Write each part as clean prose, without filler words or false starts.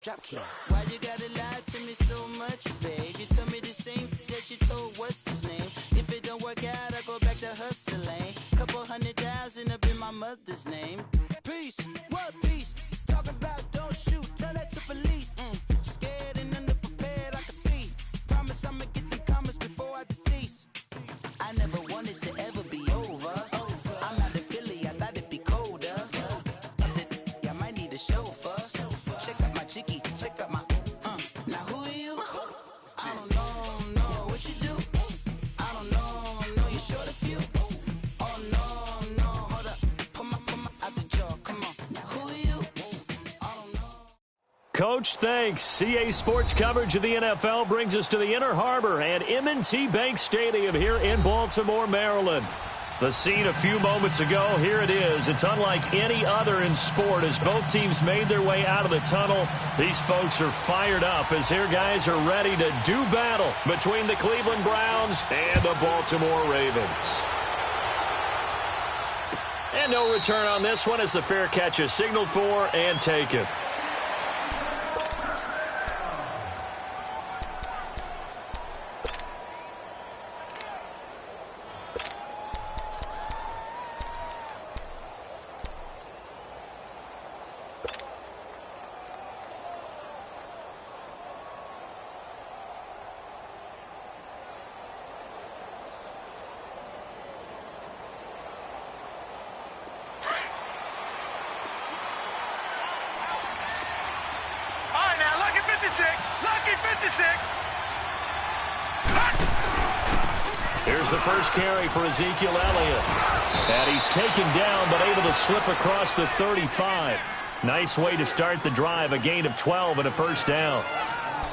Drop key. Why you gotta lie to me so much, babe? You tell me the same that you told what's his name. If it don't work out, I go back to hustling. Couple 100,000 up in my mother's name. Peace, what peace? Talking about don't shoot, tell that to police. Scared and underprepared, I can see. Promise I'ma get them comments before I decease. I never wanted to ever be over. I'm out of Philly, I thought it'd be colder. I might need a chauffeur. Check out my chicky, check out my now who are you? I don't know what you do. I don't know you short a few. Oh no, hold up. Pull my out the jaw, come on. Now who are you? I don't know. Coach, thanks. CA Sports coverage of the NFL brings us to the Inner Harbor and M&T Bank Stadium here in Baltimore, Maryland. The scene a few moments ago, here it is. It's unlike any other in sport as both teams made their way out of the tunnel. These folks are fired up as their guys are ready to do battle between the Cleveland Browns and the Baltimore Ravens. And no return on this one as the fair catch is signaled for and taken. Here's the first carry for Ezekiel Elliott. And he's taken down but able to slip across the 35. Nice way to start the drive, a gain of 12 and a first down.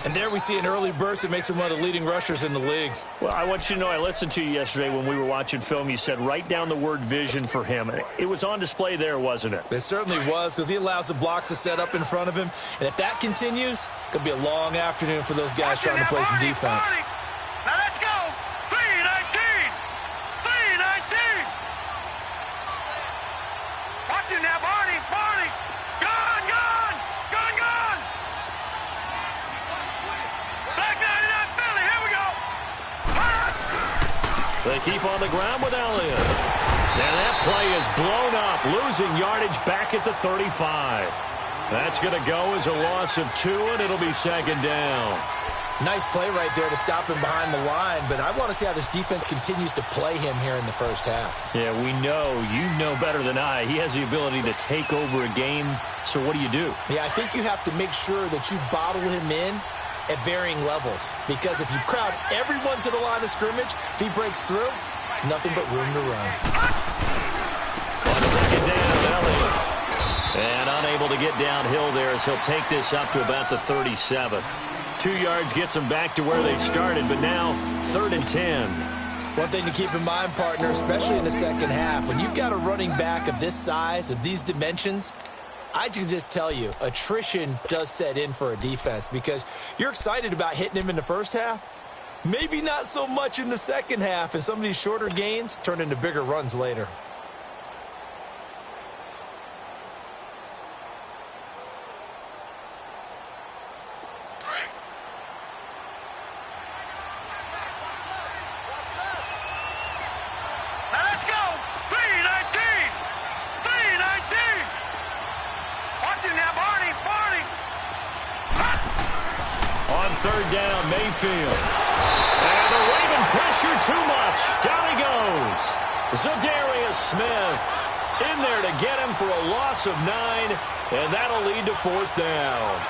And there we see an early burst that makes him one of the leading rushers in the league. Well, I want you to know I listened to you yesterday when we were watching film. You said write down the word vision for him. It was on display there, wasn't it? It certainly was because he allows the blocks to set up in front of him. And if that continues, it could be a long afternoon for those guys trying to play some defense. Now let's go. 3-19. 3-19. Watch him now, Barney. Barney. Gone. Back 99 Philly. Here we go. They keep on the ground with Elliott. And that play is blown up, losing yardage back at the 35. That's going to go as a loss of 2, and it'll be second down. Nice play right there to stop him behind the line, but I want to see how this defense continues to play him here in the first half. Yeah, we know. You know better than I. He has the ability to take over a game, so what do you do? Yeah, I think you have to make sure that you bottle him in at varying levels, because if you crowd everyone to the line of scrimmage, if he breaks through, there's nothing but room to run. On second down, Elliott. And unable to get downhill there as he'll take this up to about the 37. 2 yards gets them back to where they started, but now 3rd and 10. One thing to keep in mind, partner, especially in the second half, when you've got a running back of this size, of these dimensions, I can just tell you, attrition does set in for a defense because you're excited about hitting him in the first half. Maybe not so much in the second half, and some of these shorter gains turn into bigger runs later. Third down, Mayfield. And the Raven pressure too much. Down he goes. Zadarius Smith in there to get him for a loss of 9, and that'll lead to 4th down.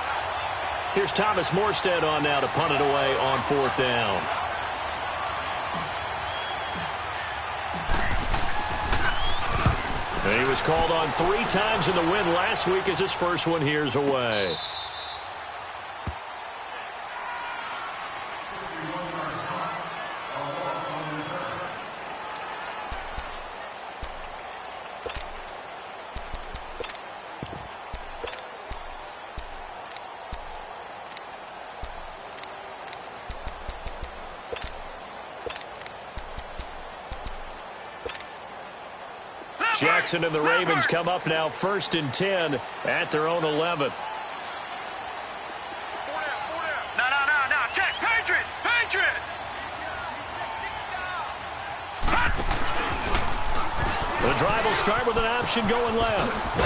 Here's Thomas Morstead on now to punt it away on 4th down. And he was called on 3 times in the win last week as his first one here's away. Jackson and the Ravens come up now 1st and 10 at their own 11. drive will start with an option going left.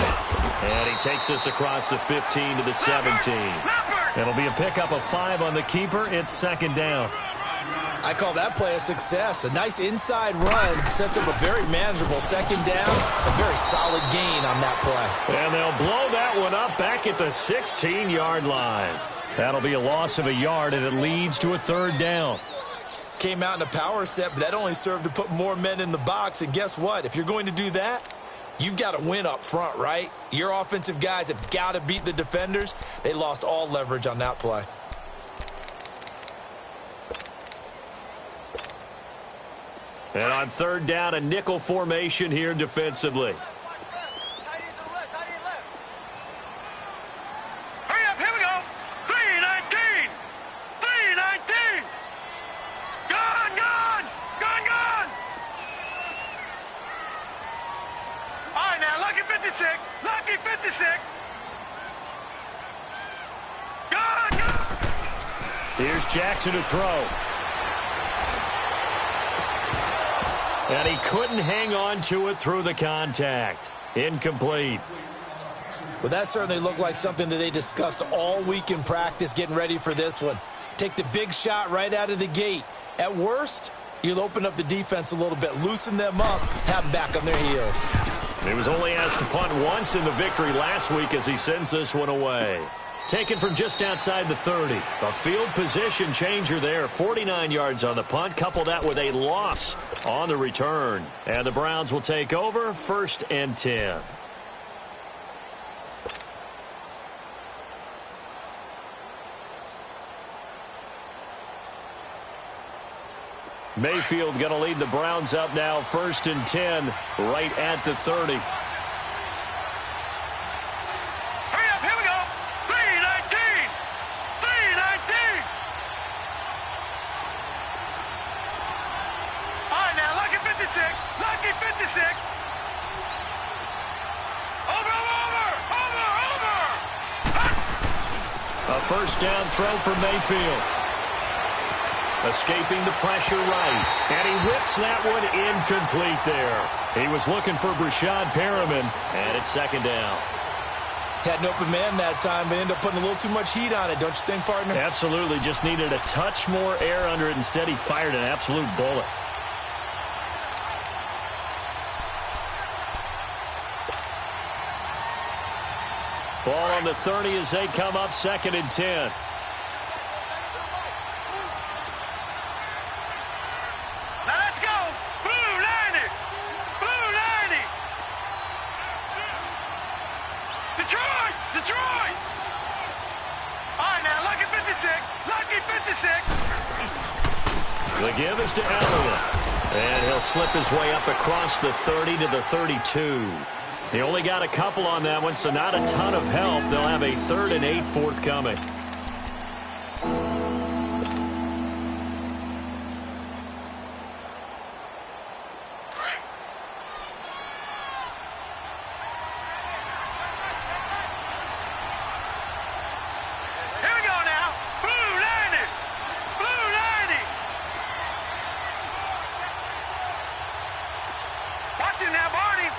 And he takes this across the 15 to the 17. It'll be a pickup of 5 on the keeper. It's second down. I call that play a success. A nice inside run sets up a very manageable second down. A very solid gain on that play. And they'll blow that one up back at the 16-yard line. That'll be a loss of a yard, and it leads to a third down. Came out in a power set, but that only served to put more men in the box. And guess what? If you're going to do that, you've got to win up front, right? Your offensive guys have got to beat the defenders. They lost all leverage on that play. And on third down, a nickel formation here defensively. Hurry up, here we go. 3-19. 3-19. Gone, gone. Gone, gone. All right, now, lucky 56. Lucky 56. Gone, gone. Here's Jackson to throw. And he couldn't hang on to it through the contact. Incomplete. Well, that certainly looked like something that they discussed all week in practice getting ready for this one. Take the big shot right out of the gate. At worst, you'll open up the defense a little bit, loosen them up, have them back on their heels. He was only asked to punt once in the victory last week as he sends this one away. Taken from just outside the 30. A field position changer there. 49 yards on the punt. Couple that with a loss on the return. And the Browns will take over 1st and 10. Mayfield going to lead the Browns up now 1st and 10 right at the 30. Lucky 56. Over. A first down throw for Mayfield. Escaping the pressure right. And he whips that one incomplete there. He was looking for Brashad Perriman, and it's second down. Had an open man that time, but ended up putting a little too much heat on it, don't you think, partner? Absolutely. Just needed a touch more air under it. Instead, he fired an absolute bullet. Ball on the 30 as they come up 2nd and 10. Now let's go. Blue 90. Blue 90. Detroit. All right, now, lucky 56. Lucky 56. The give is to Elliott. And he'll slip his way up across the 30 to the 32. He only got a couple on that one, so not a ton of help. They'll have a 3rd and 8 forthcoming. Here we go now. Blue 90. Blue 90. Watch it now, Barney.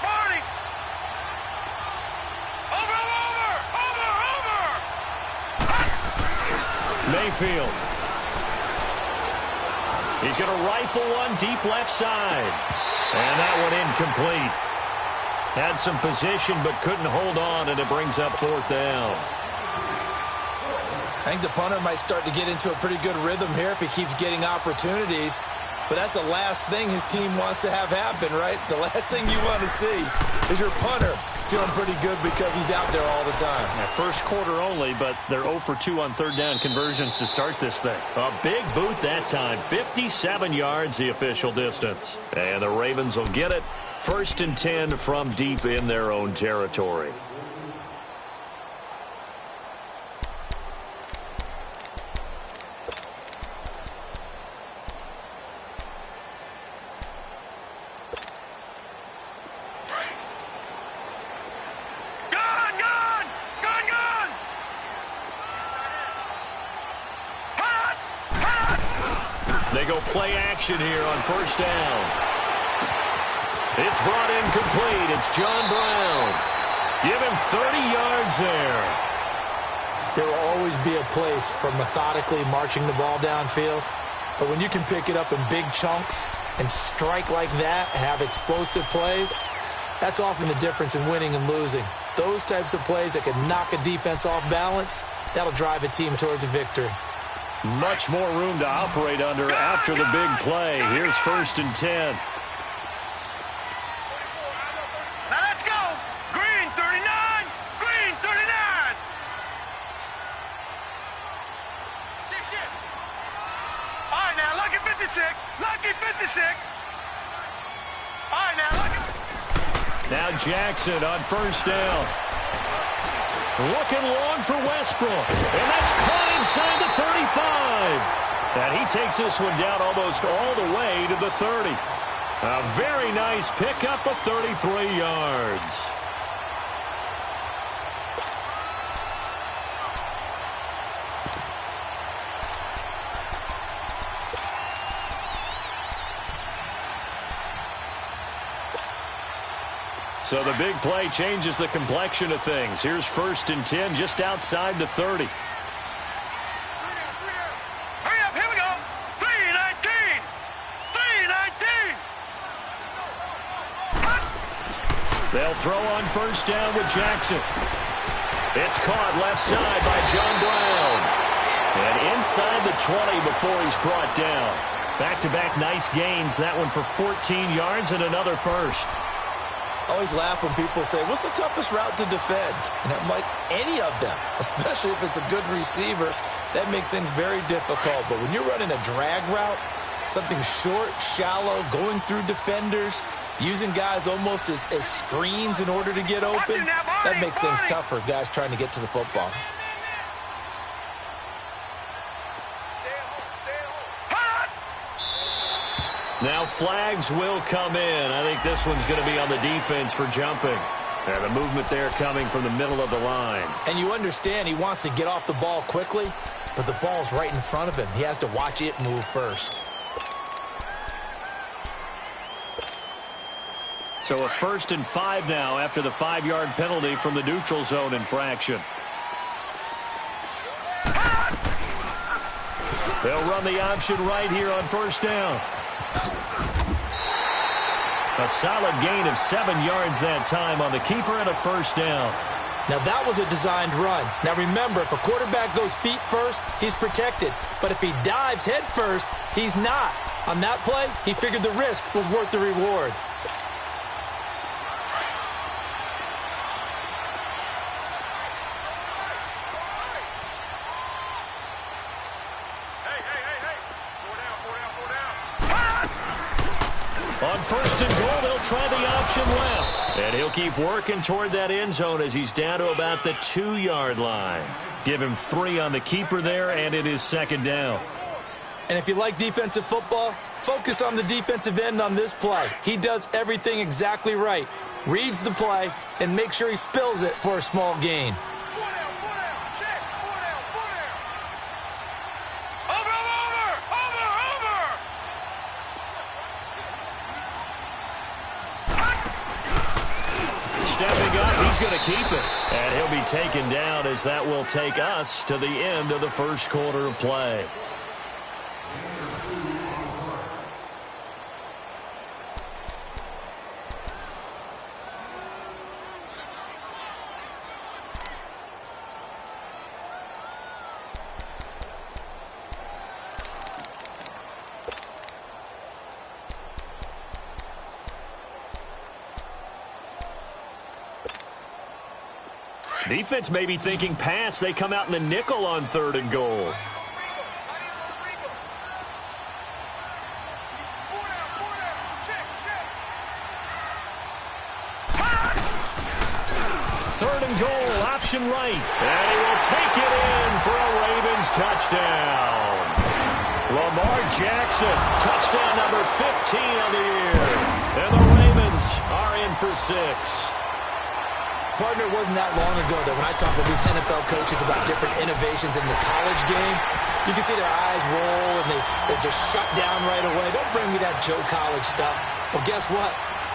Mayfield. He's going to rifle one deep left side. And that one incomplete. Had some position but couldn't hold on, and it brings up 4th down. I think the punter might start to get into a pretty good rhythm here if he keeps getting opportunities. But that's the last thing his team wants to have happen, right? The last thing you want to see is your punter feeling pretty good because he's out there all the time. Yeah, first quarter only, but they're 0 for 2 on third down conversions to start this thing. A big boot that time. 57 yards the official distance. And the Ravens will get it. 1st and 10 from deep in their own territory. They go play action here on 1st down. It's brought in complete. It's John Brown. Give him 30 yards there. There will always be a place for methodically marching the ball downfield. But when you can pick it up in big chunks and strike like that, have explosive plays, that's often the difference in winning and losing. Those types of plays that can knock a defense off balance, that'll drive a team towards a victory. Much more room to operate under after the big play. Here's 1st and 10. Now let's go. Green 39. Green 39. Shift. All right, now lucky 56. Lucky 56. All right, now lucky. Now Jackson on 1st down. Looking long for Westbrook. And that's caught inside the 35. And he takes this one down almost all the way to the 30. A very nice pickup of 33 yards. So the big play changes the complexion of things. Here's 1st and 10 just outside the 30. Hurry up, here we go. 319. 319. They'll throw on 1st down with Jackson. It's caught left side by John Brown. And inside the 20 before he's brought down. Back-to-back nice gains. That one for 14 yards and another first. I always laugh when people say, what's the toughest route to defend? And I'm like, any of them, especially if it's a good receiver. That makes things very difficult. But when you're running a drag route, something short, shallow, going through defenders, using guys almost as screens in order to get open, that makes things tough for guys trying to get to the football. Now flags will come in. I think this one's going to be on the defense for jumping. And the movement there coming from the middle of the line. And you understand he wants to get off the ball quickly, but the ball's right in front of him. He has to watch it move first. So a 1st and 5 now after the 5-yard penalty from the neutral zone infraction. They'll run the option right here on 1st down. A solid gain of 7 yards that time on the keeper and a 1st down. Now that was a designed run. Now remember, if a quarterback goes feet first, he's protected. But if he dives head first, he's not. On that play, he figured the risk was worth the reward. On 1st and goal, they'll try the option left. And he'll keep working toward that end zone as he's down to about the 2-yard line. Give him 3 on the keeper there, and it is 2nd down. And if you like defensive football, focus on the defensive end on this play. He does everything exactly right. Reads the play and makes sure he spills it for a small gain. Stepping up, he's going to keep it. And he'll be taken down as that will take us to the end of the 1st quarter of play. Defense may be thinking pass. They come out in the nickel on 3rd and goal. Third and goal, option right. And he will take it in for a Ravens touchdown. Lamar Jackson, touchdown number 15 of the year. And the Ravens are in for 6. Partner, it wasn't that long ago that when I talk with these NFL coaches about different innovations in the college game, you can see their eyes roll and they just shut down right away. Don't bring me that Joe College stuff. Well, guess what?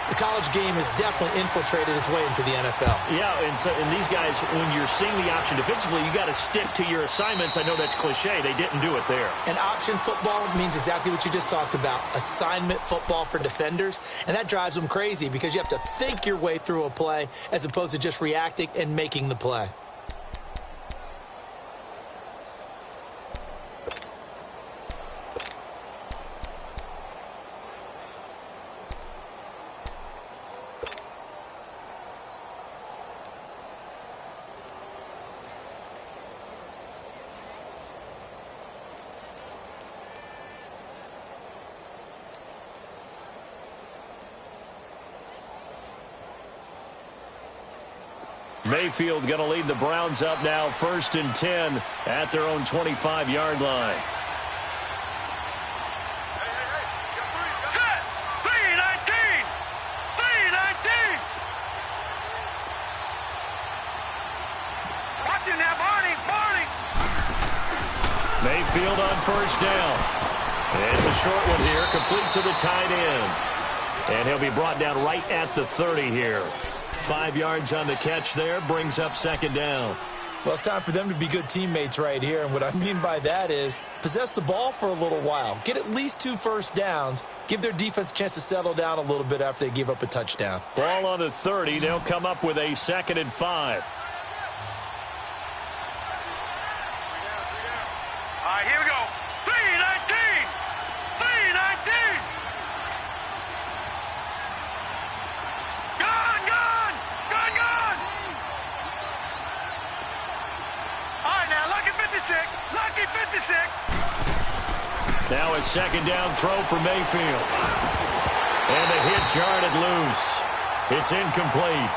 the college game has definitely infiltrated its way into the NFL. Yeah, and these guys, when you're seeing the option defensively, you got to stick to your assignments. I know that's cliche. They didn't do it there. And option football means exactly what you just talked about, assignment football for defenders. And that drives them crazy because you have to think your way through a play as opposed to just reacting and making the play. Mayfield going to lead the Browns up now, 1st and 10 at their own 25-yard line. Set! 319! 319! Watch it now, Barney! Barney! Mayfield on 1st down. It's a short one here, complete to the tight end. And he'll be brought down right at the 30 here. 5 yards on the catch there, brings up 2nd down. Well, it's time for them to be good teammates right here. And what I mean by that is possess the ball for a little while. Get at least 2 first downs. Give their defense a chance to settle down a little bit after they give up a touchdown. Ball on the 30. They'll come up with a 2nd and 5. All right, here we go. 319! 319! Gone! Gone! Gone! Gone! All right, now, lucky 56. Lucky 56. Now a 2nd down throw for Mayfield. And the hit jarred it loose. It's incomplete.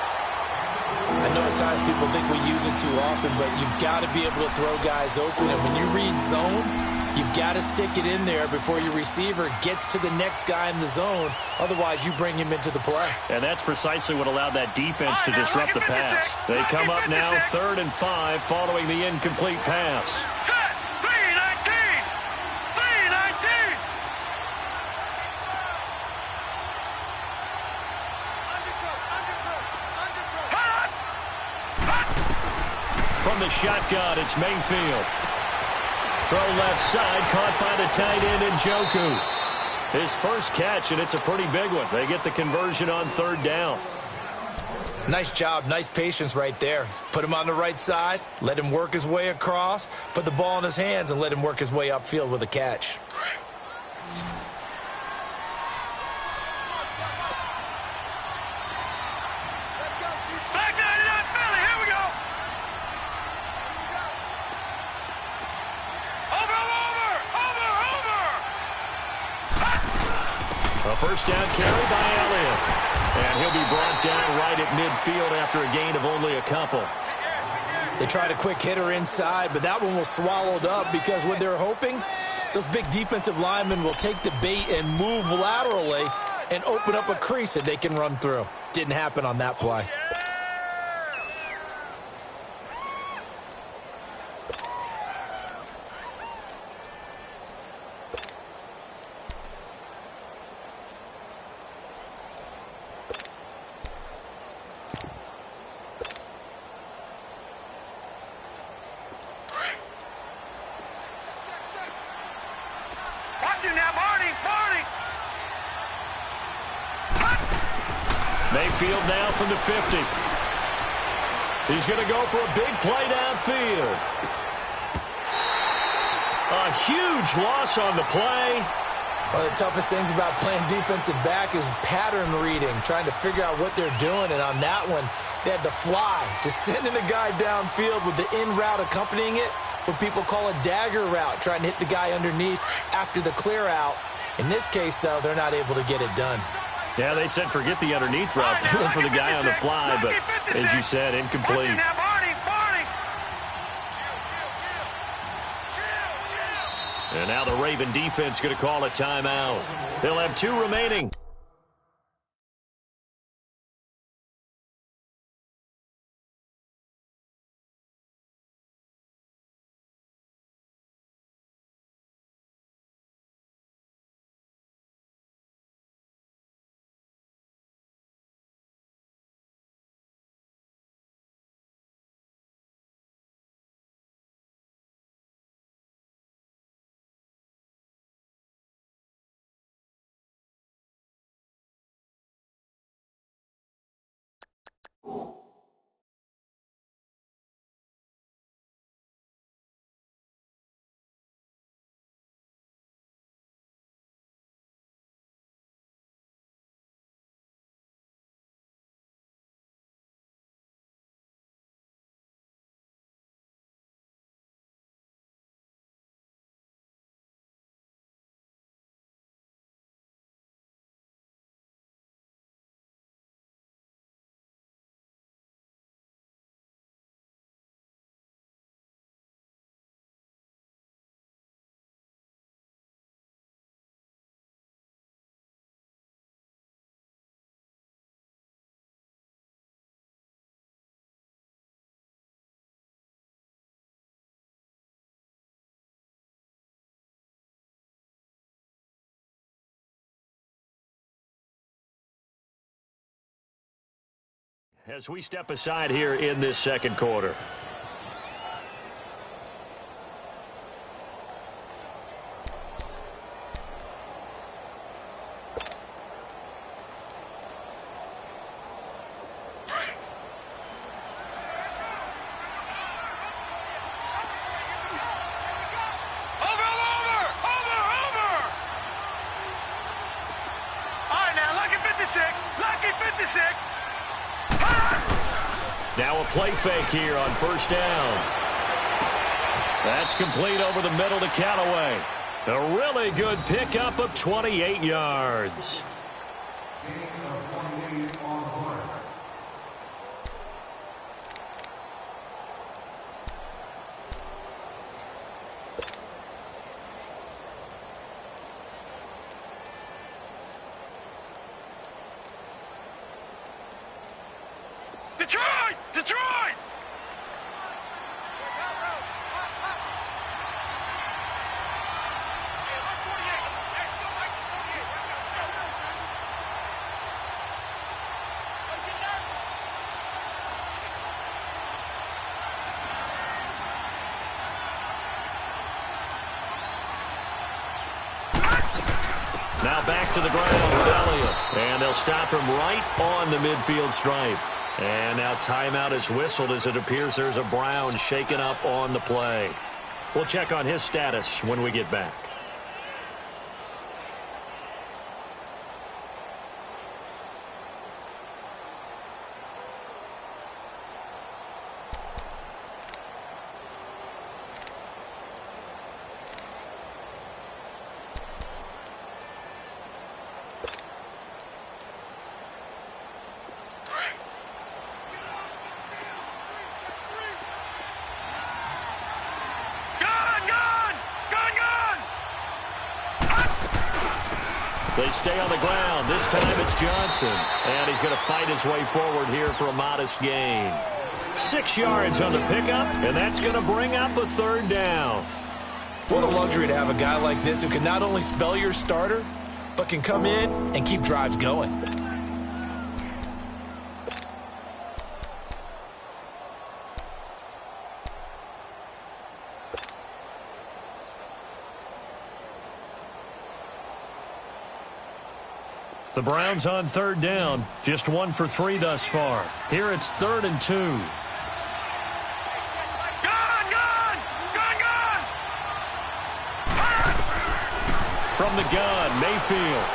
I know at times people think we use it too often, but you've got to be able to throw guys open. And when you read zone, you've got to stick it in there before your receiver gets to the next guy in the zone. Otherwise, you bring him into the play. And that's precisely what allowed that defense to disrupt the pass. They come up now 3rd and 5 following the incomplete pass. Set! 319! 319! From the shotgun, it's Mayfield. Throw left side, caught by the tight end Njoku. His first catch, and it's a pretty big one. They get the conversion on 3rd down. Nice job, nice patience right there. Put him on the right side, let him work his way across, put the ball in his hands, and let him work his way upfield with a catch. Back 99 Philly, here we go. Over! A 1st down carry by Elliott. And he'll be brought down right at midfield after a gain of only a couple. They tried a quick hitter inside, but that one was swallowed up because what they're hoping, those big defensive linemen will take the bait and move laterally and open up a crease that they can run through. Didn't happen on that play. Watch him now, Barney! Barney! Mayfield now from the 50. He's going to go for a big play downfield. A huge loss on the play. One of the toughest things about playing defensive back is pattern reading, trying to figure out what they're doing. And on that one, they had to fly, just sending a guy downfield with the in route accompanying it, what people call a dagger route, trying to hit the guy underneath after the clear out. In this case, though, they're not able to get it done. Yeah, they said forget the underneath route. They went for the guy on the fly, but as you said, incomplete. And now the Raven defense going to call a timeout. They'll have 2 remaining. As we step aside here in this second quarter. Now a play fake here on first down. That's complete over the middle to Callaway. A really good pickup of 28 yards. Detroit! Detroit! Now back to the ground with Elliott. And they'll stop him right on the midfield stripe. And now timeout is whistled as it appears there's a Brown shaken up on the play. We'll check on his status when we get back. They stay on the ground. This time it's Johnson. And he's going to fight his way forward here for a modest gain. 6 yards on the pickup, and that's going to bring up a third down. What a luxury to have a guy like this who can not only spell your starter, but can come in and keep drives going. The Browns on third down, just 1 for 3 thus far. Here it's 3rd and 2. From the gun, Mayfield.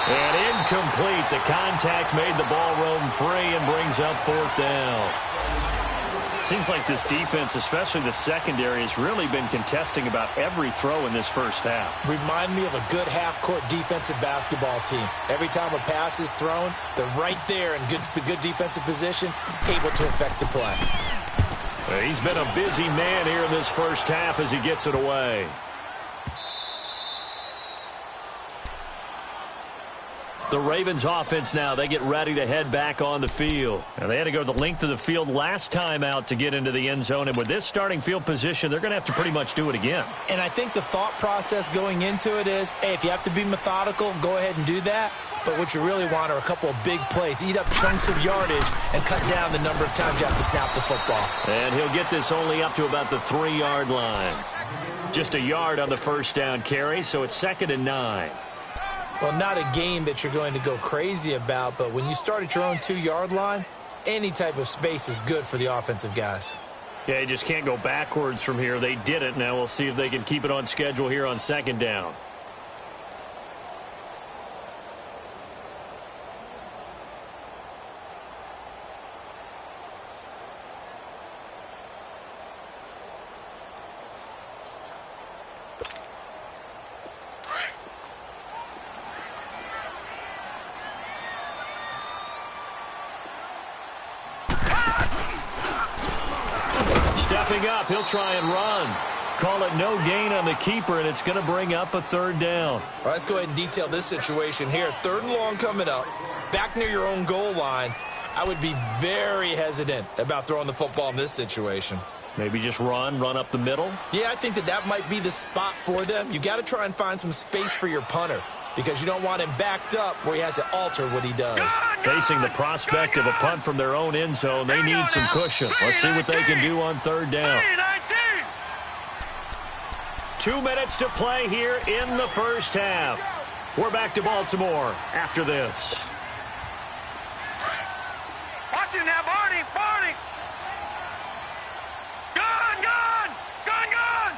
And incomplete. The contact made the ball roam free and brings up 4th down. Seems like this defense, especially the secondary, has really been contesting about every throw in this first half. Remind me of a good half-court defensive basketball team. Every time a pass is thrown, they're right there in good defensive position, able to affect the play. He's been a busy man here in this first half as he gets it away. The Ravens offense now, they get ready to head back on the field. And they had to go the length of the field last time out to get into the end zone. And with this starting field position, they're going to have to pretty much do it again. And I think the thought process going into it is, hey, if you have to be methodical, go ahead and do that. But what you really want are a couple of big plays. Eat up chunks of yardage and cut down the number of times you have to snap the football. And he'll get this only up to about the 3-yard line. Just a yard on the first down carry, so it's 2nd and 9. Well, not a game that you're going to go crazy about, but when you start at your own 2-yard line, any type of space is good for the offensive guys. Yeah, you just can't go backwards from here. They did it. Now we'll see if they can keep it on schedule here on 2nd down. Stepping up, he'll try and run. Call it no gain on the keeper, and it's going to bring up a 3rd down. All right, let's go ahead and detail this situation here. 3rd and long coming up, back near your own goal line. I would be very hesitant about throwing the football in this situation. Maybe just run up the middle? Yeah, I think that might be the spot for them. You got to try and find some space for your punter because you don't want him backed up where he has to alter what he does. Facing the prospect of a punt from their own end zone, they need some cushion. Let's see what they can do on 3rd down. 2 minutes to play here in the first half. We're back to Baltimore after this. Watch it now, Barney. Gun.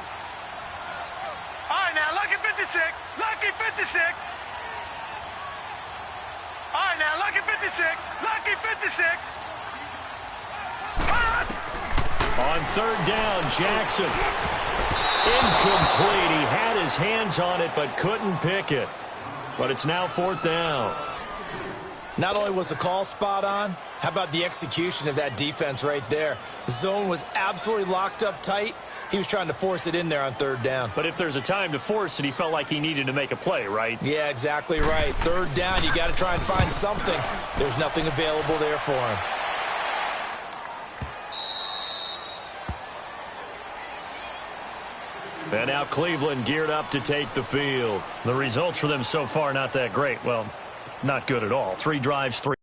All right, now, lucky 56. All right, now, lucky 56. On 3rd down, Jackson. Incomplete. He had his hands on it but couldn't pick it. But it's now 4th down. Not only was the call spot on, how about the execution of that defense right there? The zone was absolutely locked up tight. He was trying to force it in there on 3rd down. But if there's a time to force it, he felt like he needed to make a play, right? Yeah, exactly right. 3rd down, you got to try and find something. There's nothing available there for him. And now Cleveland geared up to take the field. The results for them so far not that great. Well, not good at all. 3 drives, 3.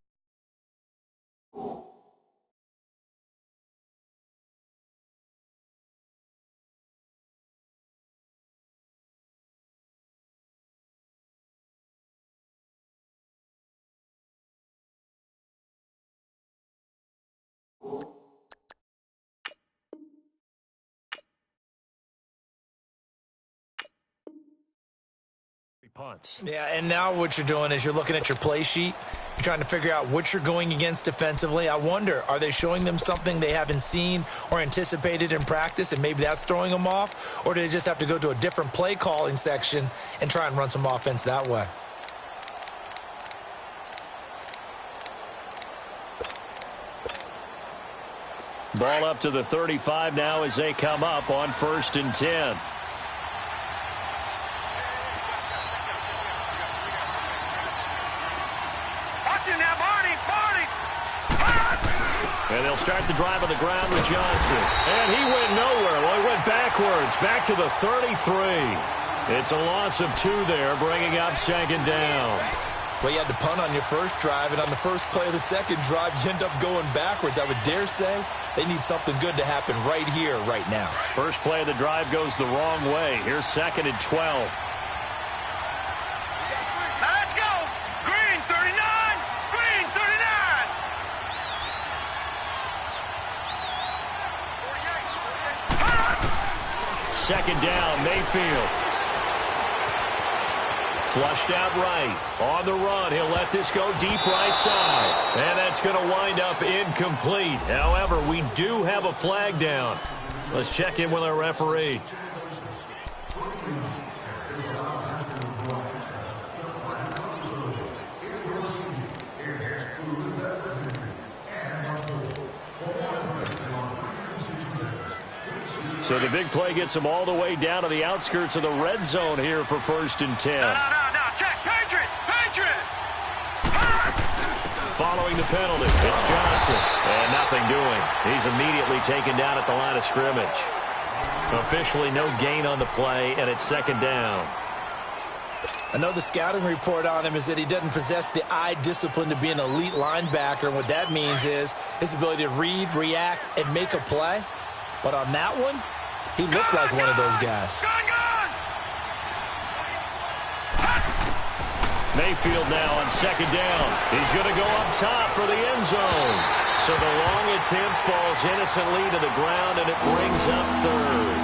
Punts. Yeah, and now what you're doing is you're looking at your play sheet. You're trying to figure out what you're going against defensively. I wonder, are they showing them something they haven't seen or anticipated in practice, and maybe that's throwing them off? Or do they just have to go to a different play calling section and try and run some offense that way? Ball up to the 35 now as they come up on 1st and 10. And they'll start the drive on the ground with Johnson. And he went nowhere. Well, he went backwards, back to the 33. It's a loss of 2 there, bringing up 2nd down. Well, you had to punt on your first drive, and on the first play of the second drive, you end up going backwards. I would dare say they need something good to happen right here, right now. First play of the drive goes the wrong way. Here's 2nd and 12. Let's go. Green 39. Green 39. 2nd down, Mayfield. Flushed out right. On the run, he'll let this go deep right side. And that's going to wind up incomplete. However, we do have a flag down. Let's check in with our referee. So the big play gets them all the way down to the outskirts of the red zone here for 1st and 10. No. Check. Patriot. Following the penalty, it's Johnson. And nothing doing. He's immediately taken down at the line of scrimmage. Officially no gain on the play, and it's 2nd down. I know the scouting report on him is that he doesn't possess the eye discipline to be an elite linebacker. And what that means is his ability to read, react, and make a play. But on that one, he looked like one of those guys. Mayfield now on second down. He's going to go up top for the end zone. So the long attempt falls innocently to the ground, and it brings up third.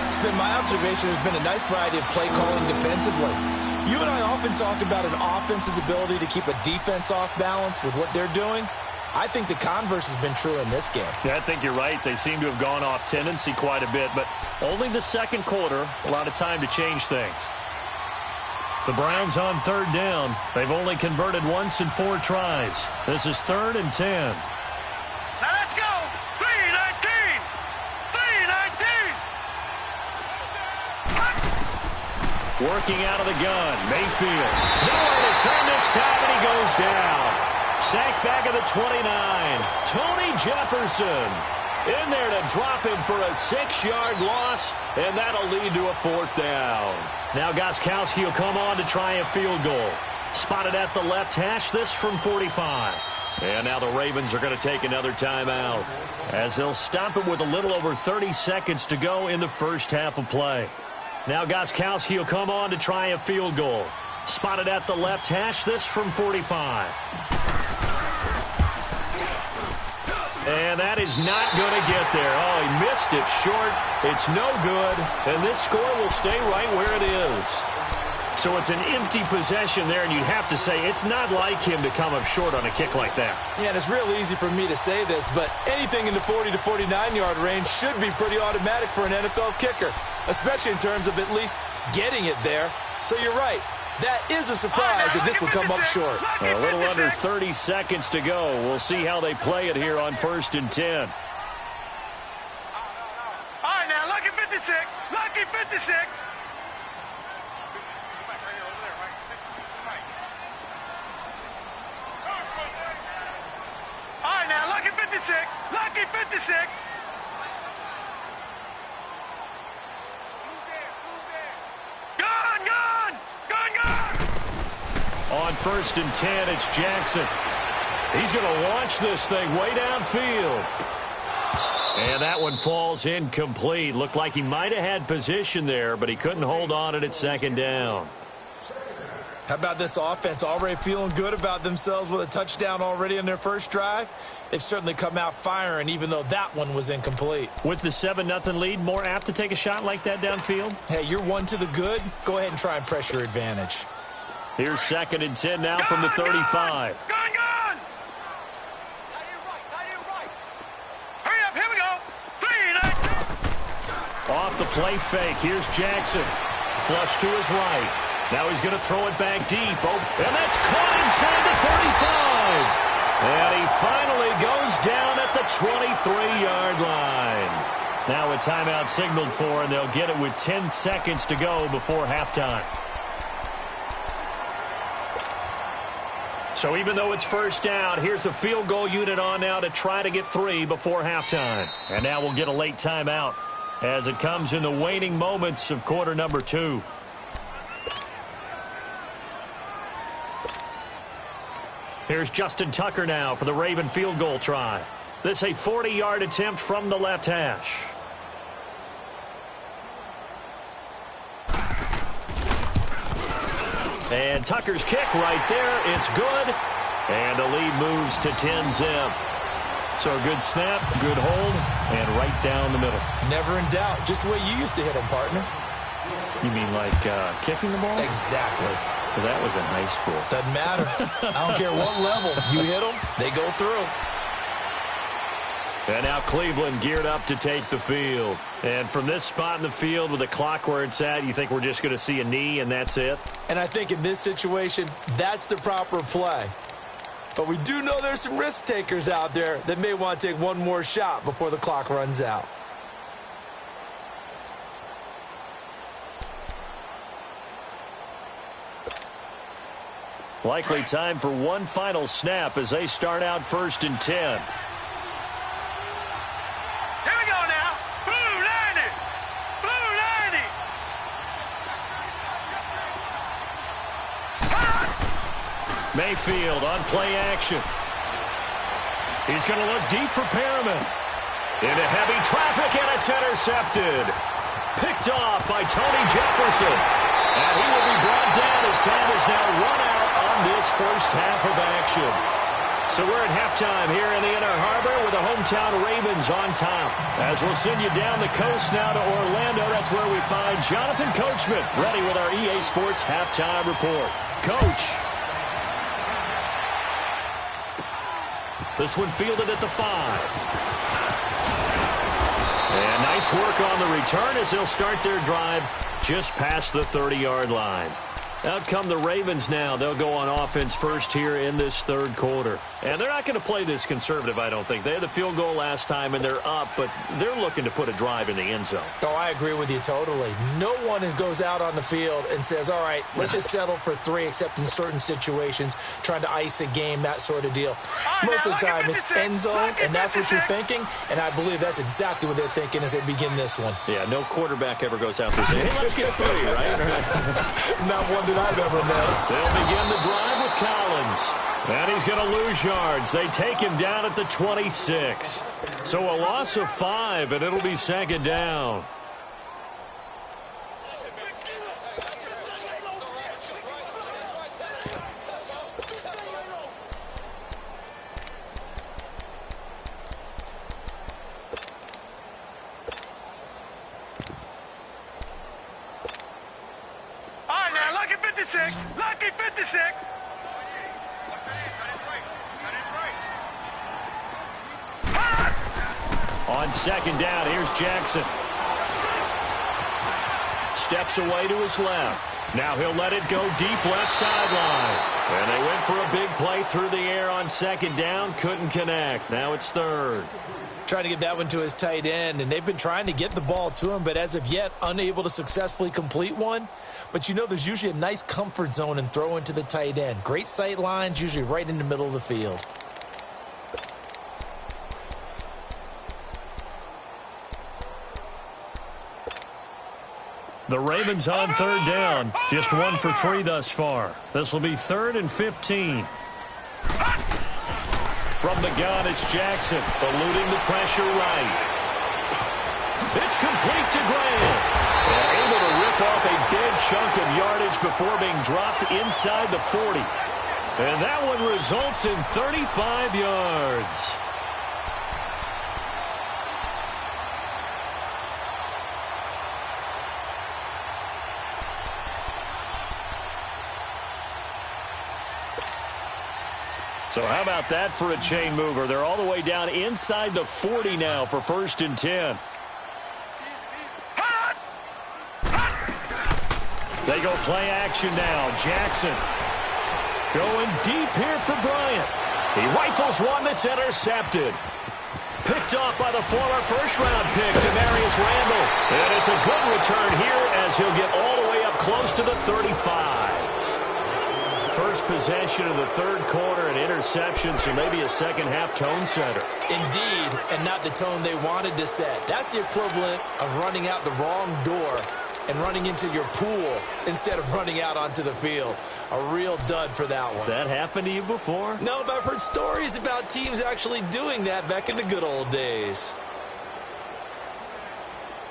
It's been my observation there's been a nice variety of play calling defensively. You and I often talk about an offense's ability to keep a defense off balance with what they're doing. I think the converse has been true in this game. Yeah, I think you're right. They seem to have gone off tendency quite a bit, but only the second quarter, a lot of time to change things. The Browns on third down. They've only converted once in 4 tries. This is 3rd and 10. Now let's go. 3-19. 3-19. Working out of the gun. Mayfield. Nowhere to turn this time, and he goes down. Sacked back at the 29. Tony Jefferson in there to drop him for a 6-yard loss, and that'll lead to a 4th down. Now Gostkowski will come on to try a field goal. Spotted at the left hash, this from 45. And now the Ravens are going to take another timeout as they'll stop it with a little over 30 seconds to go in the first half of play. Now Gostkowski will come on to try a field goal. Spotted at the left hash, this from 45. And that is not going to get there. Oh, he missed it short. It's no good. And this score will stay right where it is. So it's an empty possession there, and you'd have to say it's not like him to come up short on a kick like that. Yeah, and it's real easy for me to say this, but anything in the 40 to 49-yard range should be pretty automatic for an NFL kicker, especially in terms of at least getting it there. So you're right. That is a surprise that this will come up short. A little under 30 seconds to go. We'll see how they play it here on 1st and 10. All right, now, lucky 56. Lucky 56. All right, now, lucky 56. Lucky 56. On 1st and 10, it's Jackson. He's going to launch this thing way downfield. And that one falls incomplete. Looked like he might have had position there, but he couldn't hold on it at 2nd down. How about this offense already feeling good about themselves with a touchdown already in their first drive? They've certainly come out firing, even though that one was incomplete. With the 7-0 lead, more apt to take a shot like that downfield? Hey, you're one to the good. Go ahead and try and press your advantage. Here's 2nd and 10 now from the 35. Gone! Hurry up, here we go. 3-19. Off the play fake, here's Jackson. Flush to his right. Now he's going to throw it back deep. Oh, and that's caught inside the 35. And he finally goes down at the 23-yard line. Now a timeout signaled for, and they'll get it with 10 seconds to go before halftime. So even though it's 1st down, here's the field goal unit on now to try to get 3 before halftime. And now we'll get a late timeout as it comes in the waning moments of quarter number 2. Here's Justin Tucker now for the Raven field goal try. This a 40-yard attempt from the left hash. And Tucker's kick right there. It's good. And the lead moves to 10-zip. So a good snap, good hold, and right down the middle. Never in doubt. Just the way you used to hit them, partner. You mean like kicking the ball? Exactly. Well, that was in high school. Doesn't matter. I don't care what level. You hit them, they go through. And now Cleveland geared up to take the field. And from this spot in the field with the clock where it's at, you think we're just going to see a knee and that's it? And I think in this situation, that's the proper play. But we do know there's some risk takers out there that may want to take one more shot before the clock runs out. Likely time for one final snap as they start out 1st and 10. Here we go now. Blue 90. Blue 90. Mayfield on play action. He's going to look deep for Perriman. Into heavy traffic, and it's intercepted. Picked off by Tony Jefferson. And he will be brought down as time is now run out this first half of action. So we're at halftime here in the Inner Harbor with the hometown Ravens on top. As we'll send you down the coast now to Orlando, that's where we find Jonathan Coachman ready with our EA Sports halftime report. Coach. This one fielded at the 5. And nice work on the return as they'll start their drive just past the 30-yard line. Out come the Ravens now. They'll go on offense first here in this third quarter. And they're not going to play this conservative, I don't think. They had the field goal last time, and they're up, but they're looking to put a drive in the end zone. Oh, I agree with you totally. No one goes out on the field and says, all right, let's just settle for 3, except in certain situations, trying to ice a game, that sort of deal. Most of the time, it's end zone, and that's what you're thinking, and I believe that's exactly what they're thinking as they begin this one. Yeah, no quarterback ever goes out there saying, hey, let's get 3, right? Not one that I've ever met. They'll begin the drive with Collins. And he's going to lose yards. They take him down at the 26. So a loss of 5, and it'll be second down. All right, now, lucky 56. Lucky 56. On second down, here's Jackson. Steps away to his left. Now he'll let it go deep left sideline. And they went for a big play through the air on second down. Couldn't connect. Now it's third. Trying to get that one to his tight end, and they've been trying to get the ball to him, but as of yet, unable to successfully complete one. But you know there's usually a nice comfort zone and throw into the tight end. Great sight lines, usually right in the middle of the field. The Ravens on third down. Just 1 for 3 thus far. This will be 3rd and 15. From the gun, it's Jackson, eluding the pressure right. It's complete to Graham. And able to rip off a big chunk of yardage before being dropped inside the 40. And that one results in 35 yards. So how about that for a chain mover? They're all the way down inside the 40 now for 1st and 10. They go play action now. Jackson going deep here for Bryant. He rifles one that's intercepted. Picked off by the former first-round pick, Demarius Randall. And it's a good return here as he'll get all the way up close to the 35. First possession of the third quarter, an interception, so maybe a second-half tone setter. Indeed, and not the tone they wanted to set. That's the equivalent of running out the wrong door and running into your pool instead of running out onto the field. A real dud for that one. Has that happened to you before? No, but I've heard stories about teams actually doing that back in the good old days.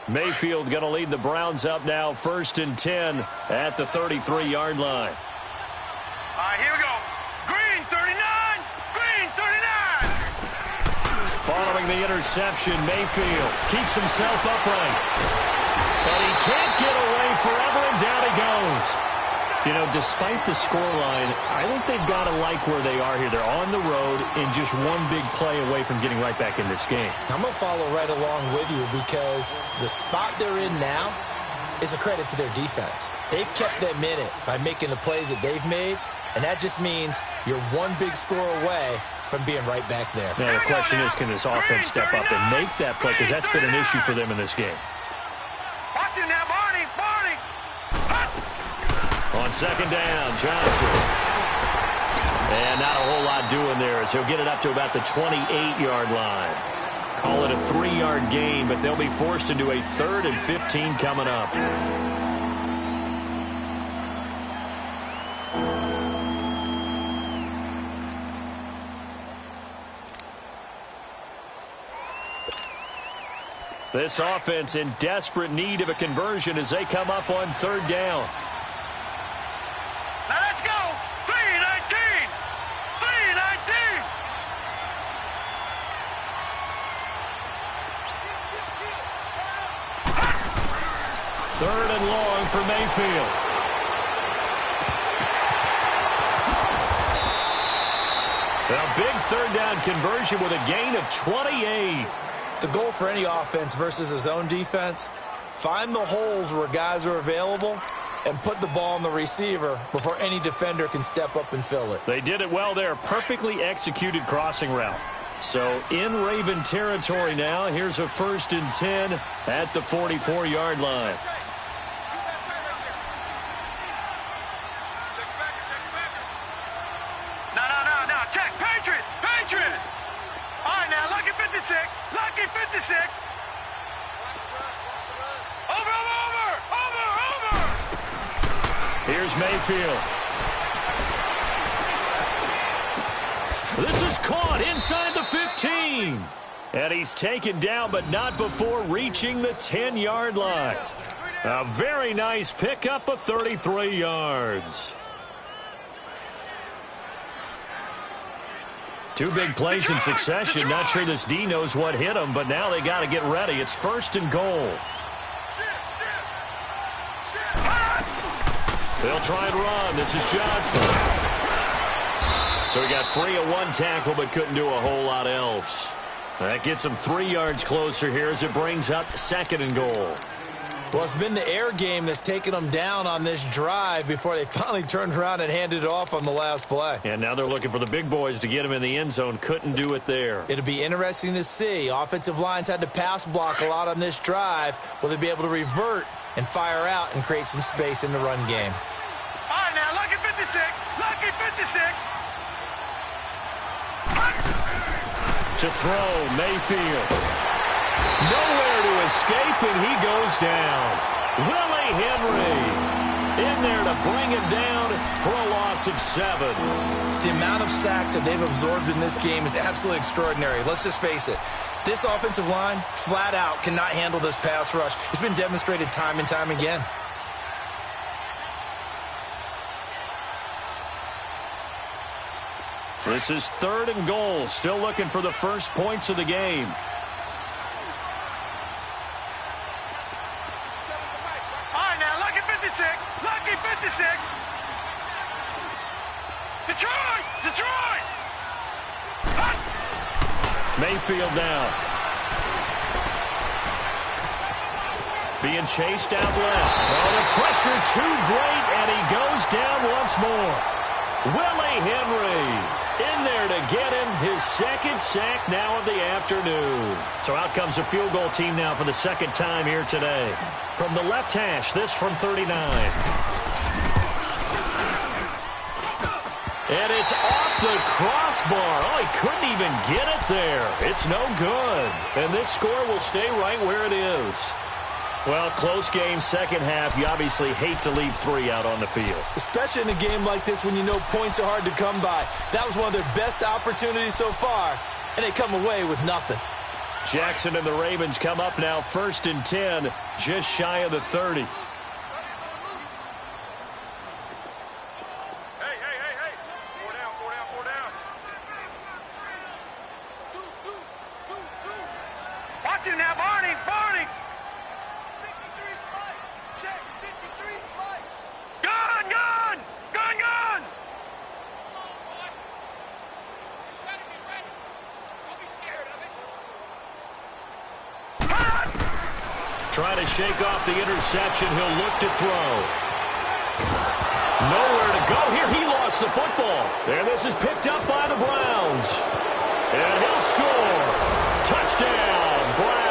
Mayfield going to lead the Browns up now, 1st and 10 at the 33-yard line. All right, here we go. Green 39. Green 39. Following the interception, Mayfield keeps himself upright. But he can't get away forever, and down he goes. You know, despite the scoreline, I think they've got to like where they are here. They're on the road and just one big play away from getting right back in this game. I'm going to follow right along with you because the spot they're in now is a credit to their defense. They've kept them in it by making the plays that they've made, and that just means you're one big score away from being right back there. Now, the question is, can this offense step up and make that play? Because that's been an issue for them in this game. Watch it now, Barney. Barney. On second down, Johnson. And not a whole lot doing there as he'll get it up to about the 28-yard line. Call it a 3-yard gain, but they'll be forced into a 3rd and 15 coming up. This offense in desperate need of a conversion as they come up on 3rd down. Now let's go. 3, 19. Third and long for Mayfield. A big third down conversion with a gain of 28. The goal for any offense versus his own defense, find the holes where guys are available and put the ball on the receiver before any defender can step up and fill it. They did it well there. Perfectly executed crossing route. So in Raven territory now. Here's a 1st and 10 at the 44-yard line. No. Check. Patriot. All right, now, lucky 56. Lucky 56. Over. Here's Mayfield. This is caught inside the 15. And he's taken down, but not before reaching the 10-yard line. A very nice pickup of 33 yards. Two big plays in succession. Not sure this D knows what hit him, but now they got to get ready. It's 1st and goal. They'll try and run. This is Johnson. So he got free of one tackle, but couldn't do a whole lot else. That gets him 3 yards closer here as it brings up 2nd and goal. Well, it's been the air game that's taken them down on this drive before they finally turned around and handed it off on the last play. And now they're looking for the big boys to get him in the end zone. Couldn't do it there. It'll be interesting to see. Offensive lines had to pass block a lot on this drive. Will they be able to revert and fire out and create some space in the run game? All right, now, lucky 56. Lucky 56. To throw, Mayfield. Nowhere to escape, and he goes down. Willie Henry in there to bring him down for a loss of 7. The amount of sacks that they've absorbed in this game is absolutely extraordinary. Let's just face it. This offensive line, flat out, cannot handle this pass rush. It's been demonstrated time and time again. This is 3rd and goal. Still looking for the first points of the game. All right, now, lucky 56. Lucky 56. Detroit. Mayfield now. Being chased out left. Oh, the pressure too great, and he goes down once more. Willie Henry in there to get him his 2nd sack now of the afternoon. So out comes a field goal team now for the 2nd time here today. From the left hash, this from 39. And it's off the crossbar. Oh, he couldn't even get it there. It's no good. And this score will stay right where it is. Well, close game, 2nd half. You obviously hate to leave 3 out on the field. Especially in a game like this when you know points are hard to come by. That was one of their best opportunities so far, and they come away with nothing. Jackson and the Ravens come up now 1st and 10, just shy of the 30. Hey. Four down. Watch him now, Barney. 53 spike. Check, 53 spike. Gun. Ready. Don't be scared of it. Trying to shake off the interception. He'll look to throw. Nowhere to go here. He lost the football. And this is picked up by the Browns. And he'll score. Touchdown, Browns.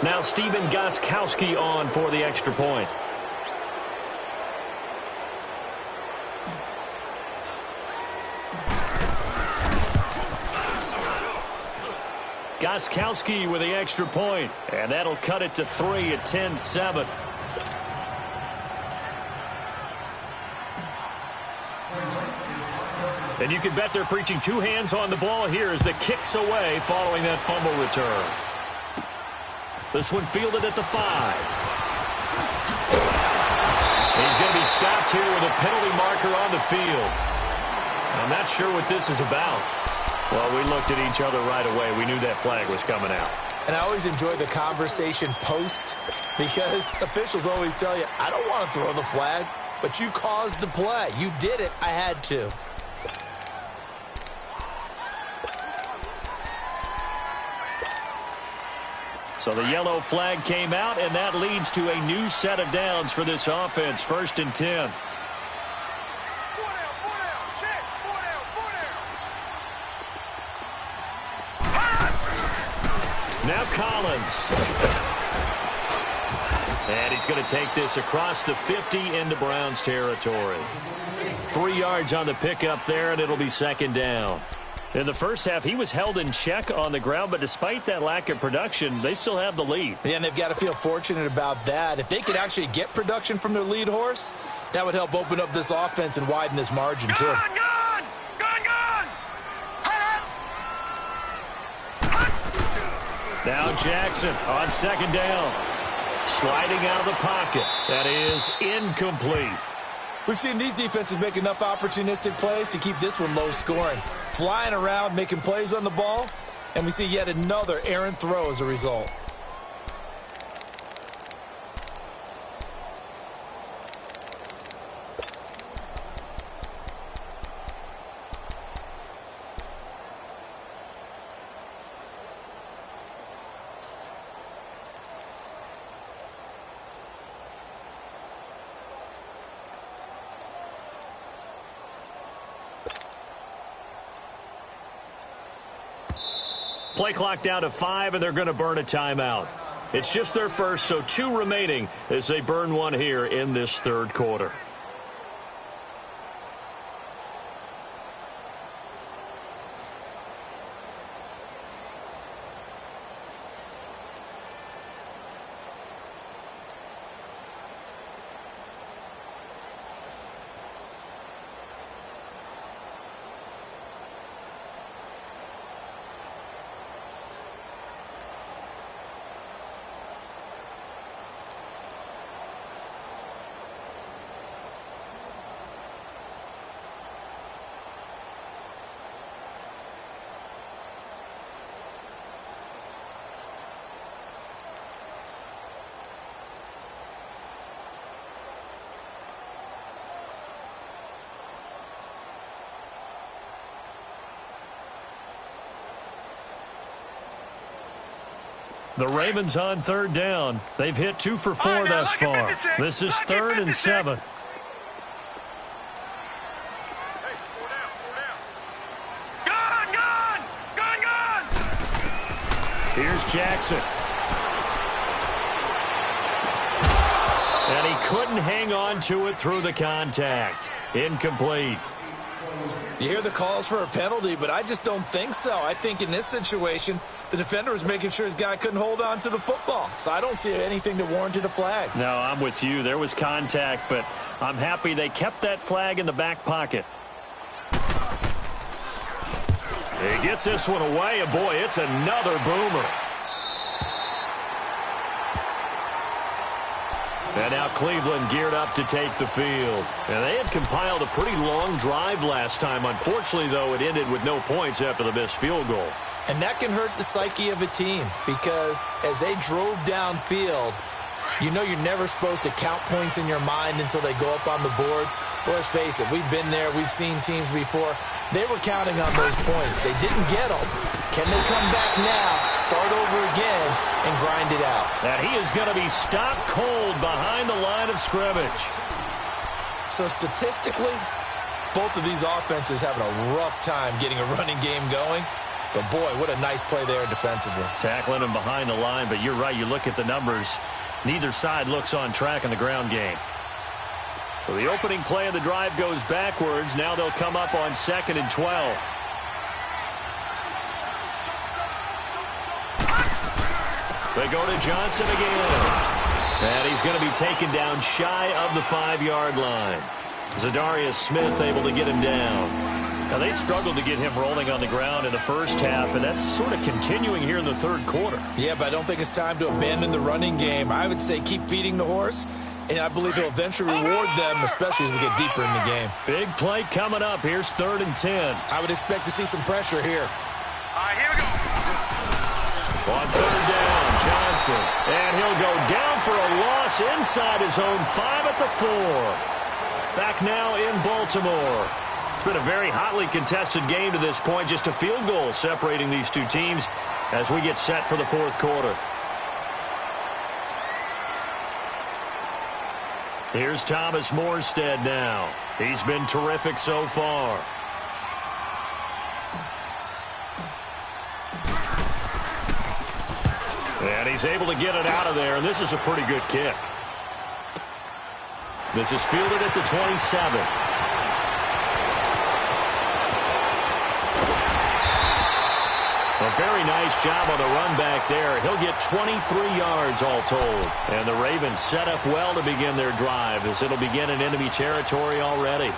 Now Stephen Gostkowski on for the extra point. Gostkowski with the extra point, and that'll cut it to 3 at 10-7. And you can bet they're preaching two hands on the ball here as the kick's away following that fumble return. This one fielded at the 5. He's going to be stopped here with a penalty marker on the field. I'm not sure what this is about. Well, we looked at each other right away. We knew that flag was coming out. And I always enjoy the conversation post because officials always tell you, I don't want to throw the flag, but you caused the play. You did it. I had to. So the yellow flag came out, and that leads to a new set of downs for this offense. 1st and 10. Now Collins. And he's going to take this across the 50 into Browns territory. 3 yards on the pickup there, and it'll be 2nd down. In the first half, he was held in check on the ground, but despite that lack of production, they still have the lead. Yeah, and they've got to feel fortunate about that. If they could actually get production from their lead horse, that would help open up this offense and widen this margin, too. Gone! Now Jackson on 2nd down. Sliding out of the pocket. That is incomplete. We've seen these defenses make enough opportunistic plays to keep this one low scoring. Flying around, making plays on the ball, and we see yet another errant throw as a result. Play clock down to 5, and they're going to burn a timeout. It's just their first, so 2 remaining as they burn one here in this 3rd quarter. The Ravens on 3rd down. They've hit 2 for 4 thus far. This is 3rd and 7. Gone! Here's Jackson. And he couldn't hang on to it through the contact. Incomplete. You hear the calls for a penalty, but I just don't think so. I think in this situation, the defender was making sure his guy couldn't hold on to the football. So I don't see anything to warrant a flag. No, I'm with you. There was contact, but I'm happy they kept that flag in the back pocket. He gets this one away, and boy, it's another boomer. And now Cleveland geared up to take the field. And they had compiled a pretty long drive last time. Unfortunately, though, it ended with no points after the missed field goal. And that can hurt the psyche of a team because as they drove downfield, you know you're never supposed to count points in your mind until they go up on the board. But let's face it, we've been there. We've seen teams before. They were counting on those points. They didn't get them. Can they come back now, start over again, and grind it out? And he is going to be stopped cold behind the line of scrimmage. So statistically, both of these offenses having a rough time getting a running game going. But, boy, what a nice play there defensively. Tackling him behind the line, but you're right. You look at the numbers. Neither side looks on track in the ground game. So the opening play of the drive goes backwards. Now they'll come up on 2nd and 12. They go to Johnson again. And he's going to be taken down shy of the 5-yard line. Zadarius Smith able to get him down. Now, they struggled to get him rolling on the ground in the first half, and that's sort of continuing here in the third quarter. Yeah, but I don't think it's time to abandon the running game. I would say keep feeding the horse, and I believe he'll eventually reward them, especially as we get deeper in the game. Big play coming up. Here's 3rd and 10. I would expect to see some pressure here. All right, here we go. On 3rd down, Johnson. And he'll go down for a loss inside his own 5 at the 4. Back now in Baltimore. It's been a very hotly contested game to this point. Just a field goal separating these two teams as we get set for the 4th quarter. Here's Thomas Morstead now. He's been terrific so far. And he's able to get it out of there, and this is a pretty good kick. This is fielded at the 27. A very nice job on the run back there. He'll get 23 yards all told. And the Ravens set up well to begin their drive as it'll begin in enemy territory already.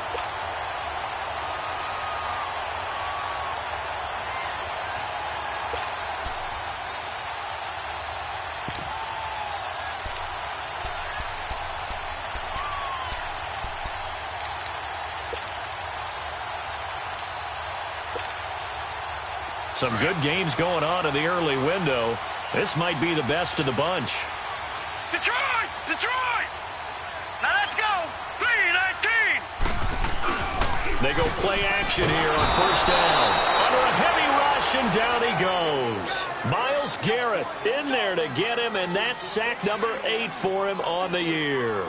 Some good games going on in the early window. This might be the best of the bunch. Detroit! Detroit! Now let's go! 3-19! They go play action here on 1st down. Under a heavy rush, and down he goes. Myles Garrett in there to get him, and that's sack number 8 for him on the year.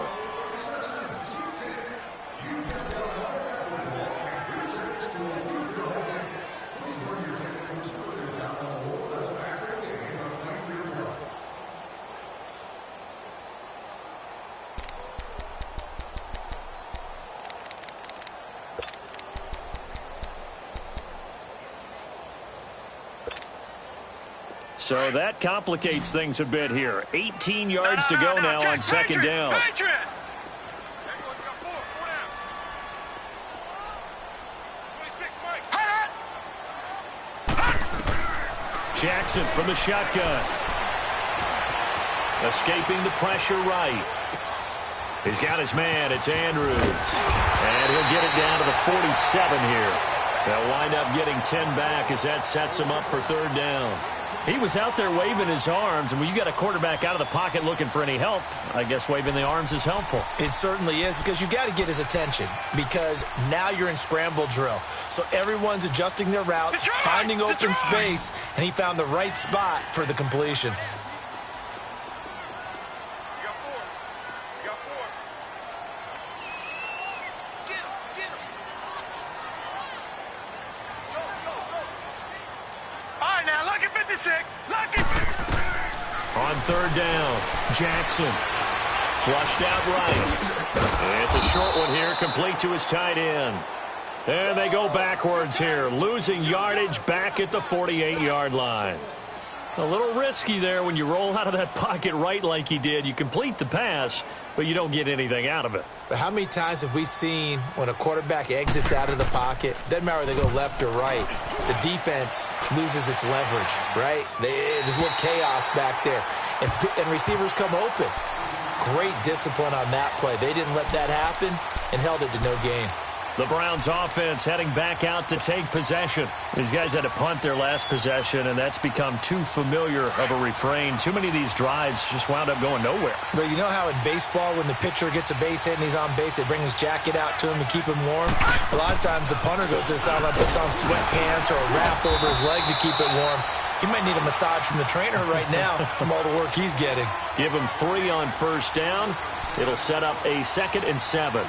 So that complicates things a bit here. 18 yards to go now on 2nd down. Jackson from the shotgun. Escaping the pressure right. He's got his man. It's Andrews. And he'll get it down to the 47 here. They'll wind up getting 10 back as that sets him up for 3rd down. He was out there waving his arms, and when you got a quarterback out of the pocket looking for any help, I guess waving the arms is helpful. It certainly is, because you got to get his attention, because now you're in scramble drill. So everyone's adjusting their routes, finding open space, and he found the right spot for the completion. On 3rd down, Jackson. Flushed out right. It's a short one here, complete to his tight end. And they go backwards here, losing yardage back at the 48-yard line. A little risky there when you roll out of that pocket right like he did. You complete the pass, but you don't get anything out of it. But how many times have we seen when a quarterback exits out of the pocket, doesn't matter whether they go left or right, the defense loses its leverage, right? There's a little chaos back there, and receivers come open. Great discipline on that play. They didn't let that happen and held it to no gain. The Browns offense heading back out to take possession. These guys had to punt their last possession, and that's become too familiar of a refrain. Too many of these drives just wound up going nowhere. But you know how in baseball, when the pitcher gets a base hit and he's on base, they bring his jacket out to him to keep him warm? A lot of times the punter goes to the sideline, puts on sweatpants or a wrap over his leg to keep it warm. He might need a massage from the trainer right now from all the work he's getting. Give him 3 on 1st down. It'll set up a 2nd and 7.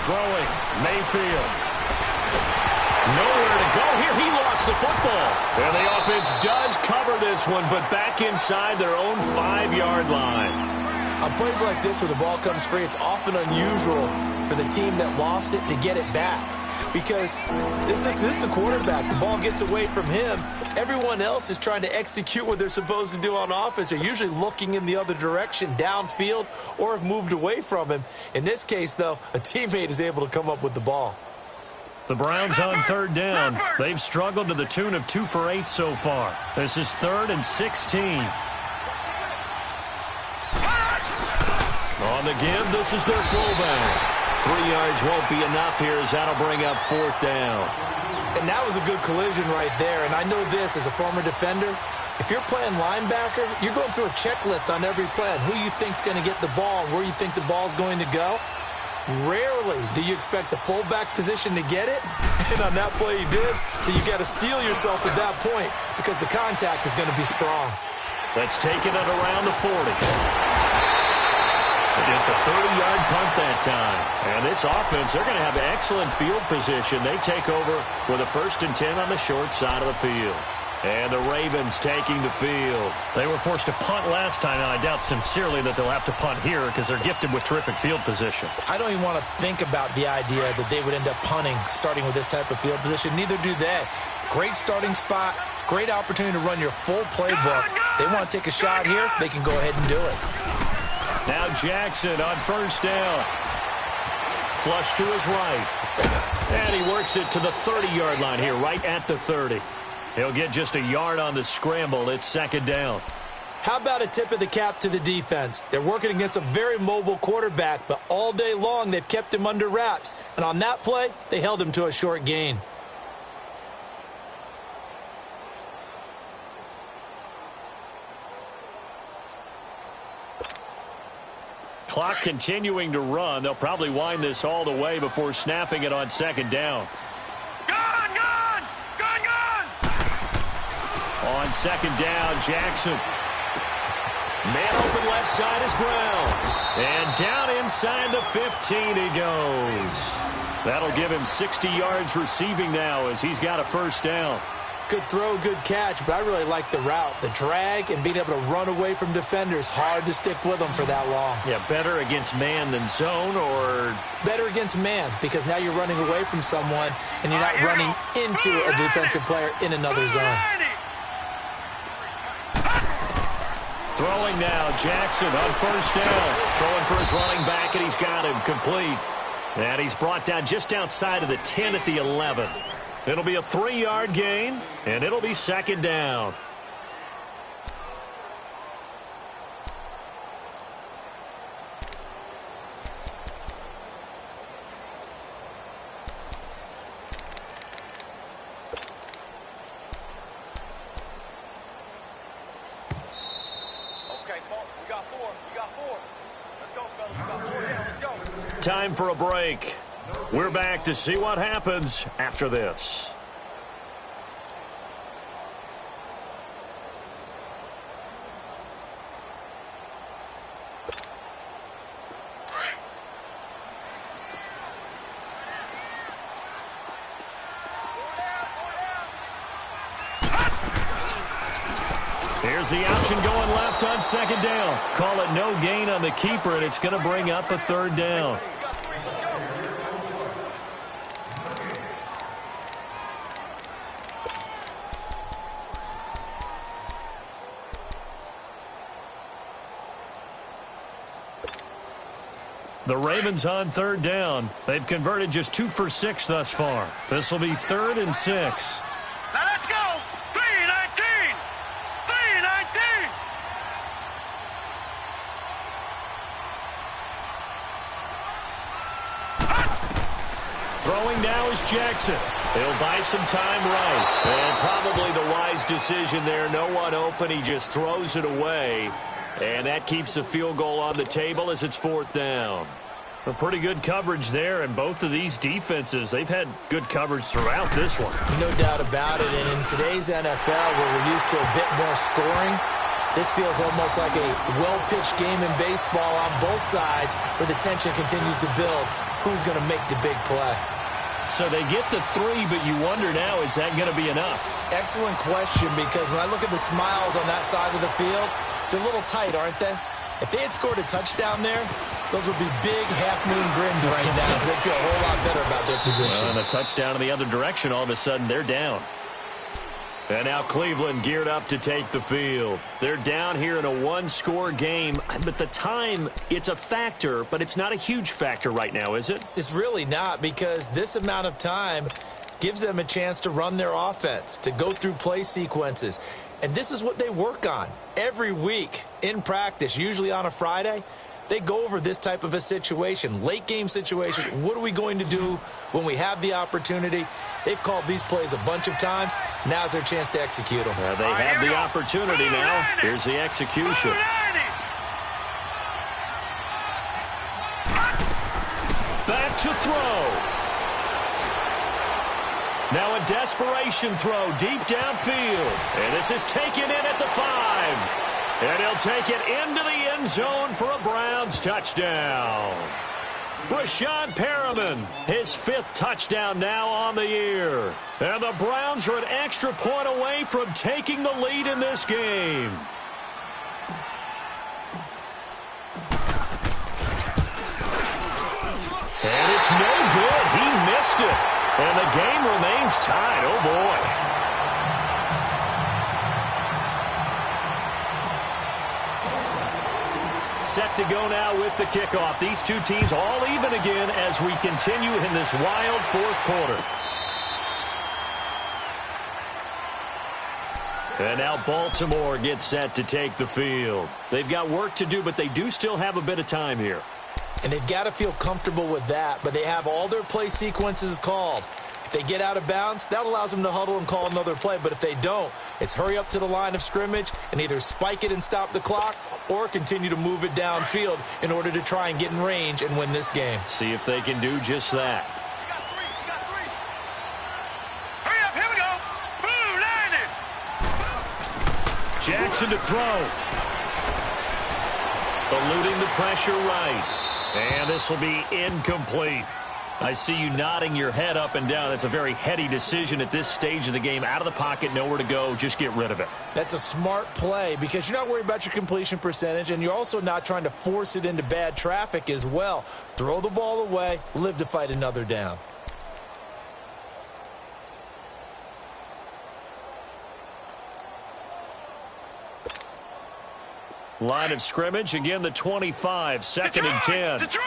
Throwing, Mayfield. Nowhere to go here. He lost the football. And the offense does cover this one, but back inside their own 5-yard line. On plays like this where the ball comes free, it's often unusual for the team that lost it to get it back. Because this is the quarterback. The ball gets away from him. Everyone else is trying to execute what they're supposed to do on offense. They're usually looking in the other direction, downfield, or have moved away from him. In this case, though, a teammate is able to come up with the ball. The Browns on third down. They've struggled to the tune of 2 for 8 so far. This is 3rd and 16. On the give, this is their fullback. 3 yards won't be enough here as that'll bring up 4th down. And that was a good collision right there. And I know this as a former defender. If you're playing linebacker, you're going through a checklist on every play on who you think's going to get the ball and where you think the ball's going to go. Rarely do you expect the fullback position to get it. And on that play, he did. So you got to steel yourself at that point because the contact is going to be strong. That's taken it around the 40. Just a 30-yard punt that time. And this offense, they're going to have excellent field position. They take over with a 1st and 10 on the short side of the field. And the Ravens taking the field. They were forced to punt last time, and I doubt sincerely that they'll have to punt here because they're gifted with terrific field position. I don't even want to think about the idea that they would end up punting starting with this type of field position. Neither do they. Great starting spot, great opportunity to run your full playbook. They want to take a shot here, they can go ahead and do it. Now Jackson on 1st down. Flush to his right. And he works it to the 30-yard line here, right at the 30. He'll get just a yard on the scramble. It's 2nd down. How about a tip of the cap to the defense? They're working against a very mobile quarterback, but all day long they've kept him under wraps. And on that play, they held him to a short gain. Clock continuing to run. They'll probably wind this all the way before snapping it on 2nd down. Gone! On 2nd down, Jackson. Man open left side is Brown. And down inside the 15 he goes. That'll give him 60 yards receiving now as he's got a 1st down. Good throw, good catch, but I really like the route. The drag and being able to run away from defenders. Hard to stick with them for that long. Yeah, better against man than zone, or better against man because now you're running away from someone and you're not running into a defensive player in another zone. Throwing now, Jackson on 1st down. Throwing for his running back, and he's got him complete. And he's brought down just outside of the 10 at the 11. It'll be a 3-yard gain, and it'll be 2nd down. Okay, we got 4. Let's go, fellas. We got 4 down. Let's go. Time for a break. We're back to see what happens after this. Here's the option going left on 2nd down. Call it no gain on the keeper, and it's going to bring up a 3rd down. The Ravens on 3rd down. They've converted just 2 for 6 thus far. This will be 3rd and 6. Now let's go. 3-19. 3-19. Throwing now is Jackson. He'll buy some time right. And probably the wise decision there. No one open. He just throws it away. And that keeps the field goal on the table as it's 4th down. A pretty good coverage there, and both of these defenses, they've had good coverage throughout this one. No doubt about it, and in today's NFL, where we're used to a bit more scoring, This feels almost like a well-pitched game in baseball on both sides where the tension continues to build. Who's going to make the big play? So they get the 3, but you wonder now, is that going to be enough? Excellent question, because when I look at the smiles on that side of the field, they're a little tight, aren't they? If they had scored a touchdown there, those would be big half-moon grins right now because they feel a whole lot better about their position. And a touchdown in the other direction, all of a sudden they're down. And now Cleveland geared up to take the field. They're down here in a one-score game, but the time, it's a factor, but it's not a huge factor right now, is it? It's really not, because this amount of time gives them a chance to run their offense, to go through play sequences. And this is what they work on every week in practice, usually on a Friday. They go over this type of a situation, late game situation. What are we going to do when we have the opportunity? They've called these plays a bunch of times. Now's their chance to execute them. They have the opportunity now. Here's the execution. Back to throw. Now a desperation throw deep downfield. And this is taken in at the 5. And he'll take it into the end zone for a Browns touchdown. Brashad Perriman, his 5th touchdown now on the year. And the Browns are an extra point away from taking the lead in this game. And it's no good. He missed it. And the game remains tied. Oh, boy. Set to go now with the kickoff. These two teams all even again as we continue in this wild 4th quarter. And now Baltimore gets set to take the field. They've got work to do, but they do still have a bit of time here. And they've got to feel comfortable with that, but they have all their play sequences called. If they get out of bounds, that allows them to huddle and call another play. But if they don't, it's hurry up to the line of scrimmage and either spike it and stop the clock or continue to move it downfield in order to try and get in range and win this game. See if they can do just that. Hurry up, here we go. Boom, landed. Jackson to throw. Eluding the pressure right. And this will be incomplete. I see you nodding your head up and down. That's a very heady decision at this stage of the game. Out of the pocket, nowhere to go. Just get rid of it. That's a smart play because you're not worried about your completion percentage, and you're also not trying to force it into bad traffic as well. Throw the ball away, live to fight another down. Line of scrimmage, again the 25, 2nd and 10. Detroit!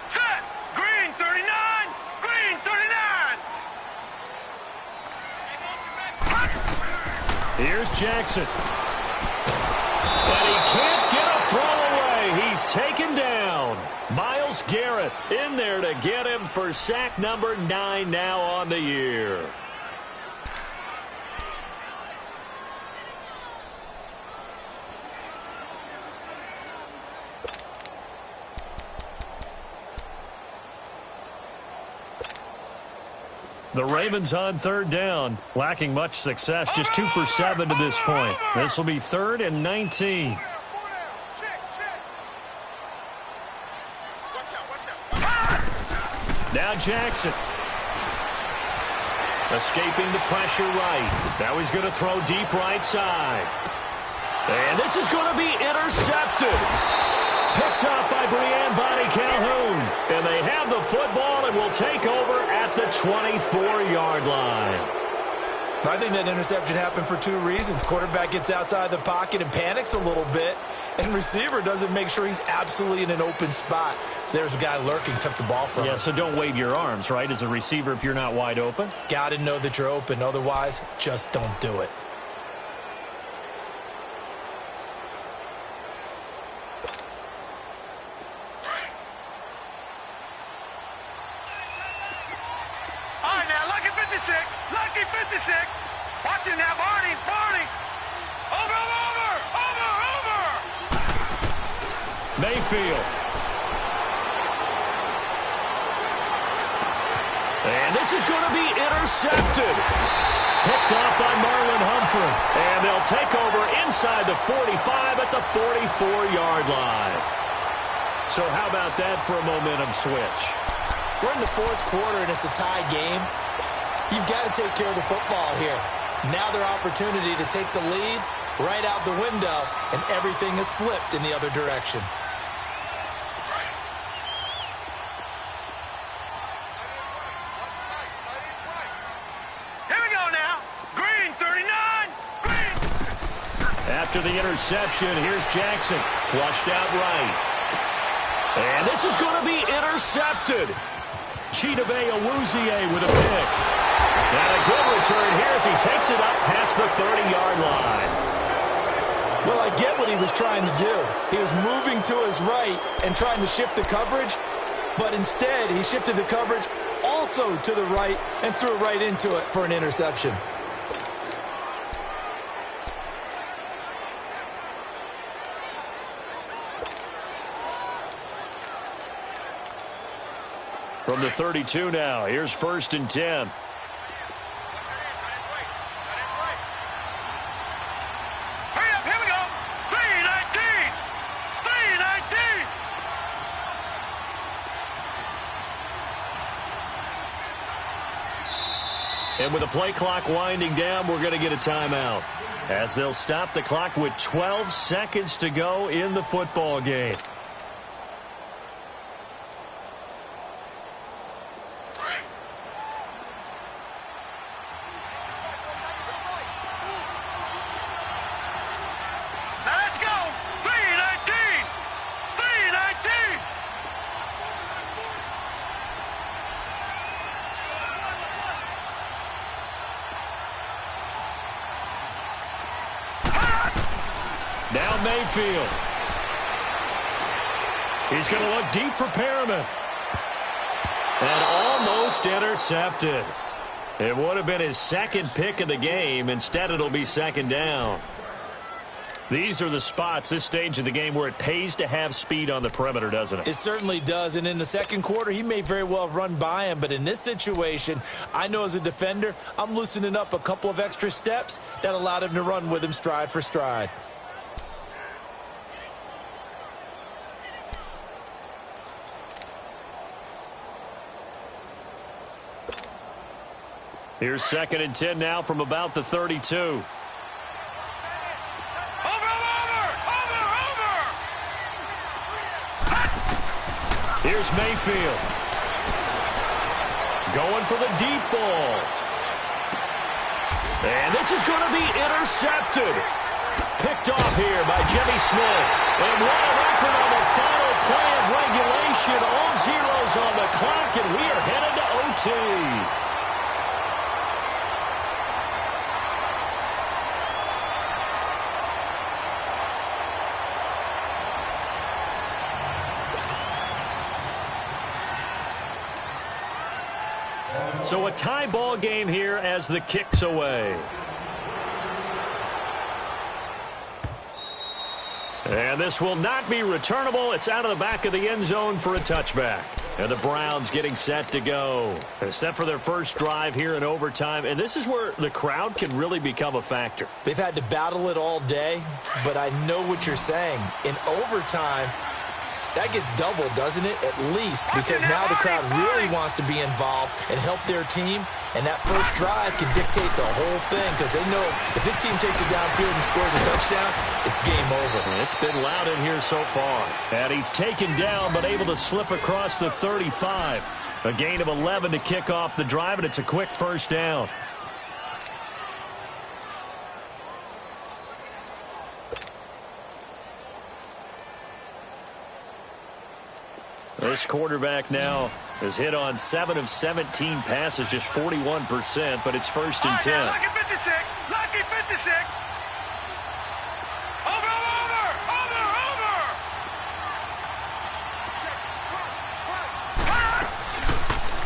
Set! Green 39! Green 39! Here's Jackson. And he can't get a throw away. He's taken down. Myles Garrett in there to get him for sack number 9 now on the year. The Ravens on 3rd down, lacking much success, just 2 for 7 to this point. This will be 3rd and 19. Now Jackson. Escaping the pressure right. Now he's going to throw deep right side. And this is going to be intercepted. Picked up by Brian Bonnie Calhoun. And they have the football and will take over at the 24-yard line. I think that interception happened for 2 reasons. Quarterback gets outside the pocket and panics a little bit, and receiver doesn't make sure he's absolutely in an open spot. So there's a guy lurking, took the ball from him. Yeah, so don't wave your arms, right, as a receiver if you're not wide open? Got to know that you're open. Otherwise, just don't do it. Lucky 56. Watch it now, Barney. Over. Mayfield. And this this is going to be intercepted. Picked off by Marlon Humphrey. And they'll take over inside the 45 at the 44-yard line. So how about that for a momentum switch? We're in the fourth quarter, and it's a tie game. You've got to take care of the football here. Now their opportunity to take the lead right out the window, and everything is flipped in the other direction. Here we go now. Green, 39. Green. After the interception, here's Jackson. Flushed out right. And this is going to be intercepted. Chidobe Awuzie with a pick. And a good return here as he takes it up past the 30-yard line. Well, I get what he was trying to do. He was moving to his right and trying to shift the coverage, but instead he shifted the coverage also to the right and threw right into it for an interception. From the 32 now, here's 1st and 10. Hurry up, here we go. 319. 319. And with the play clock winding down, we're going to get a timeout, as they'll stop the clock with 12 seconds to go in the football game. Now let's go. 319. 319. Now Mayfield. He's going to look deep for Perriman. And almost intercepted. It would have been his second pick of the game. Instead, it'll be 2nd down. These are the spots, this stage of the game, where it pays to have speed on the perimeter, doesn't it? It certainly does, and in the second quarter, he may very well have run by him, but in this situation, I know as a defender, I'm loosening up a couple of extra steps that allowed him to run with him stride for stride. Here's 2nd and 10 now from about the 32. Over. Here's Mayfield. Going for the deep ball. And this is going to be intercepted. Picked off here by Jimmy Smith. And what an effort on the final play of regulation. All zeros on the clock, and we are headed to OT. So a tie ball game here as the kick's away. And this will not be returnable. It's out of the back of the end zone for a touchback. And the Browns getting set to go. They're set for their first drive here in overtime. And this is where the crowd can really become a factor. They've had to battle it all day, but I know what you're saying. In overtime, that gets doubled, doesn't it? At least, because now the crowd really wants to be involved and help their team, and that first drive can dictate the whole thing because they know if this team takes it downfield and scores a touchdown, it's game over. It's been loud in here so far. And he's taken down but able to slip across the 35. A gain of 11 to kick off the drive, and it's a quick first down. This quarterback now has hit on 7 of 17 passes, just 41%, but it's 1st and 10. Lucky 56. Lucky 56. Over.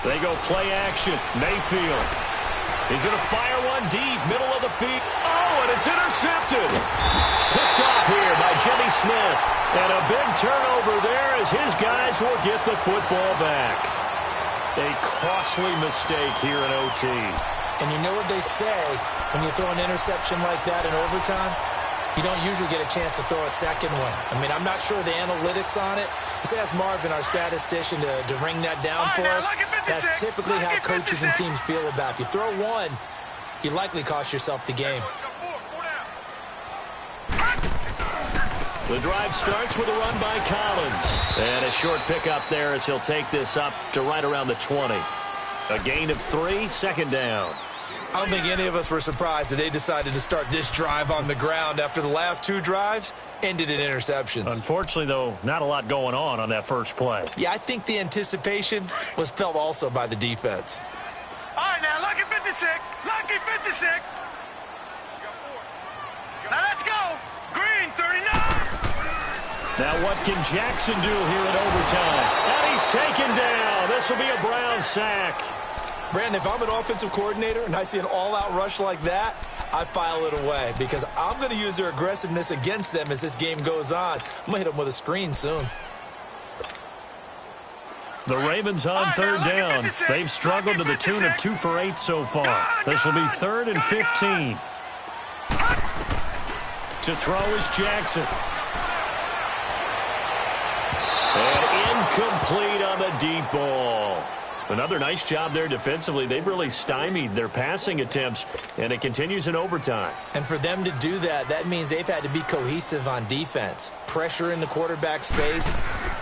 They go play action. Mayfield. He's going to fire one deep, middle of the field. Oh, and it's intercepted. Picked off here by Jimmy Smith. And a big turnover there as his guys will get the football back. A costly mistake here in OT. And you know what they say, when you throw an interception like that in overtime, you don't usually get a chance to throw a second one. I mean, I'm not sure the analytics on it. Let's ask Marvin, our statistician, to ring that down for us. That's typically how coaches and teams feel about it. If you throw one, you likely cost yourself the game. The drive starts with a run by Collins. And a short pickup there as he'll take this up to right around the 20. A gain of 3, second down. I don't think any of us were surprised that they decided to start this drive on the ground after the last 2 drives ended in interceptions. Unfortunately, though, not a lot going on that first play. Yeah, I think the anticipation was felt also by the defense. All right, now, lucky 56. Lucky 56. Now, let's go. Green, 39. Now, what can Jackson do here in overtime? And he's taken down. This will be a Brown sack. Brandon, if I'm an offensive coordinator and I see an all-out rush like that, I file it away because I'm going to use their aggressiveness against them as this game goes on. I'm going to hit them with a screen soon. The Ravens on third down. They've struggled to the tune of 2 for 8 so far. This will be 3rd and 15. To throw is Jackson. And incomplete on the deep ball. Another nice job there defensively. They've really stymied their passing attempts, and it continues in overtime. And for them to do that, that means they've had to be cohesive on defense. Pressure in the quarterback's face,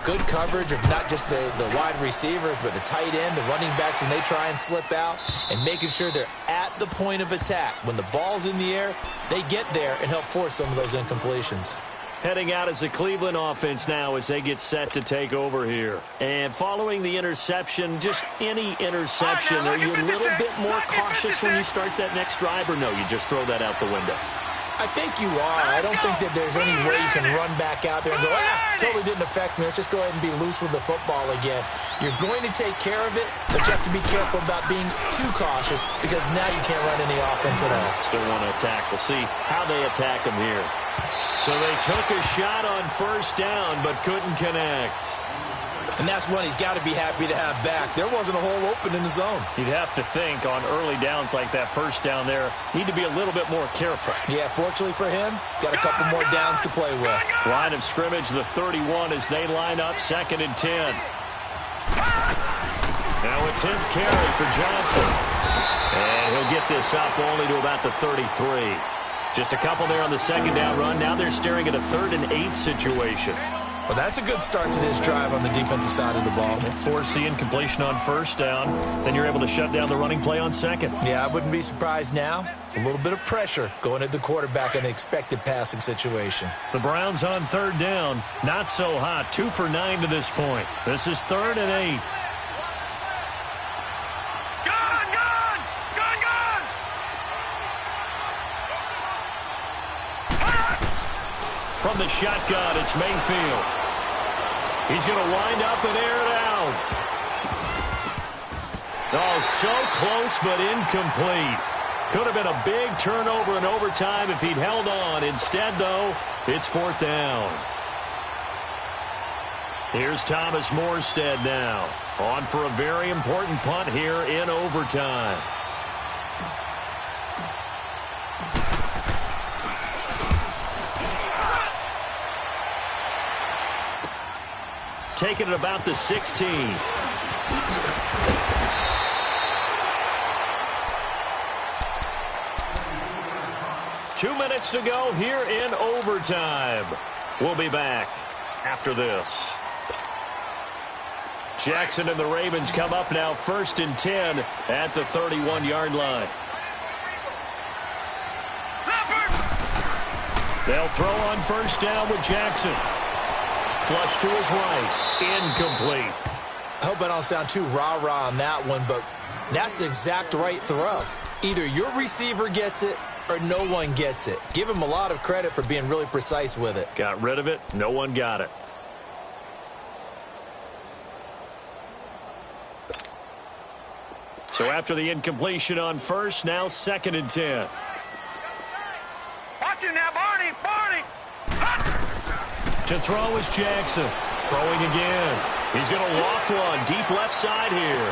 good coverage of not just the wide receivers, but the tight end, the running backs when they try and slip out, and making sure they're at the point of attack. When the ball's in the air, they get there and help force some of those incompletions. Heading out as the Cleveland offense now as they get set to take over here. And following the interception, just any interception, are you a little bit more cautious when you start that next drive, or no, you just throw that out the window? I think you are. I don't think that there's any way you can run back out there and go, totally didn't affect me. Let's just go ahead and be loose with the football again. You're going to take care of it, but you have to be careful about being too cautious because now you can't run any offense at all. Still want to attack. We'll see how they attack them here. So they took a shot on first down, but couldn't connect. And that's one he's got to be happy to have back. There wasn't a hole open in the zone. You'd have to think on early downs like that first down there, need to be a little bit more careful. Yeah, fortunately for him, got a couple more downs to play with. Line of scrimmage, the 31 as they line up 2nd and 10. Now a 10th carry for Johnson. And he'll get this up only to about the 33. Just a couple there on the 2nd down run. Now they're staring at a 3rd and 8 situation. Well, that's a good start to this drive on the defensive side of the ball. Force the incompletion on first down. Then you're able to shut down the running play on 2nd. Yeah, I wouldn't be surprised now. A little bit of pressure going at the quarterback in an expected passing situation. The Browns on 3rd down. Not so hot. 2 for 9 to this point. This is 3rd and 8. From the shotgun, it's Mayfield. He's going to wind up and air it out. Oh, so close but incomplete. Could have been a big turnover in overtime if he'd held on. Instead, though, it's 4th down. Here's Thomas Morstead now. On for a very important punt here in overtime. Taking it about the 16. 2 minutes to go here in overtime. We'll be back after this. Jackson and the Ravens come up now 1st and 10 at the 31-yard line. They'll throw on first down with Jackson. Flush to his right. Incomplete. I hope I don't sound too rah-rah on that one, but that's the exact right throw. Either your receiver gets it or no one gets it. Give him a lot of credit for being really precise with it. Got rid of it. No one got it. So after the incompletion on first, now 2nd and 10. Watch it now, Barney. To throw is Jackson. Throwing again. He's going to loft one deep left side here.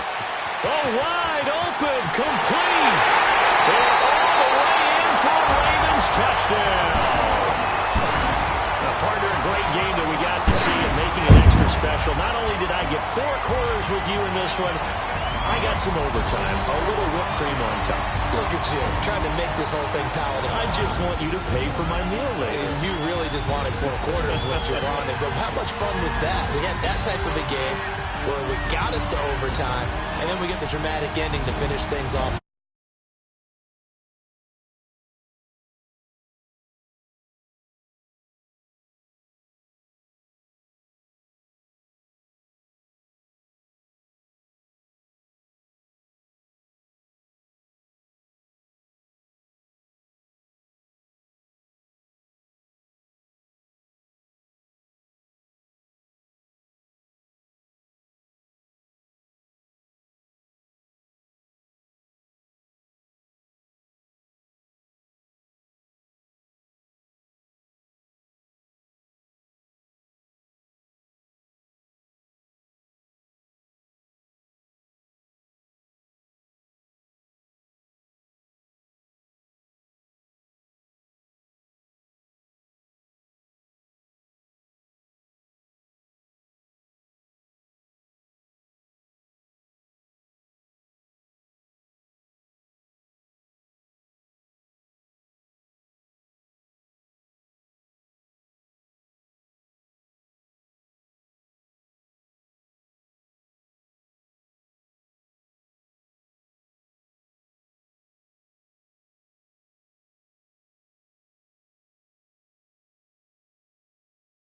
Oh, wide open, complete. And all the way in for a Ravens touchdown. Partner, a great game that we got to see and making it extra special. Not only did I get 4 quarters with you in this one, I got some overtime, a little whipped cream on top. Look at you, trying to make this whole thing palatable. I just want you to pay for my meal later. You really just wanted 4 quarters what you wanted. But how much fun was that? We had that type of a game where we got us to overtime, and then we get the dramatic ending to finish things off.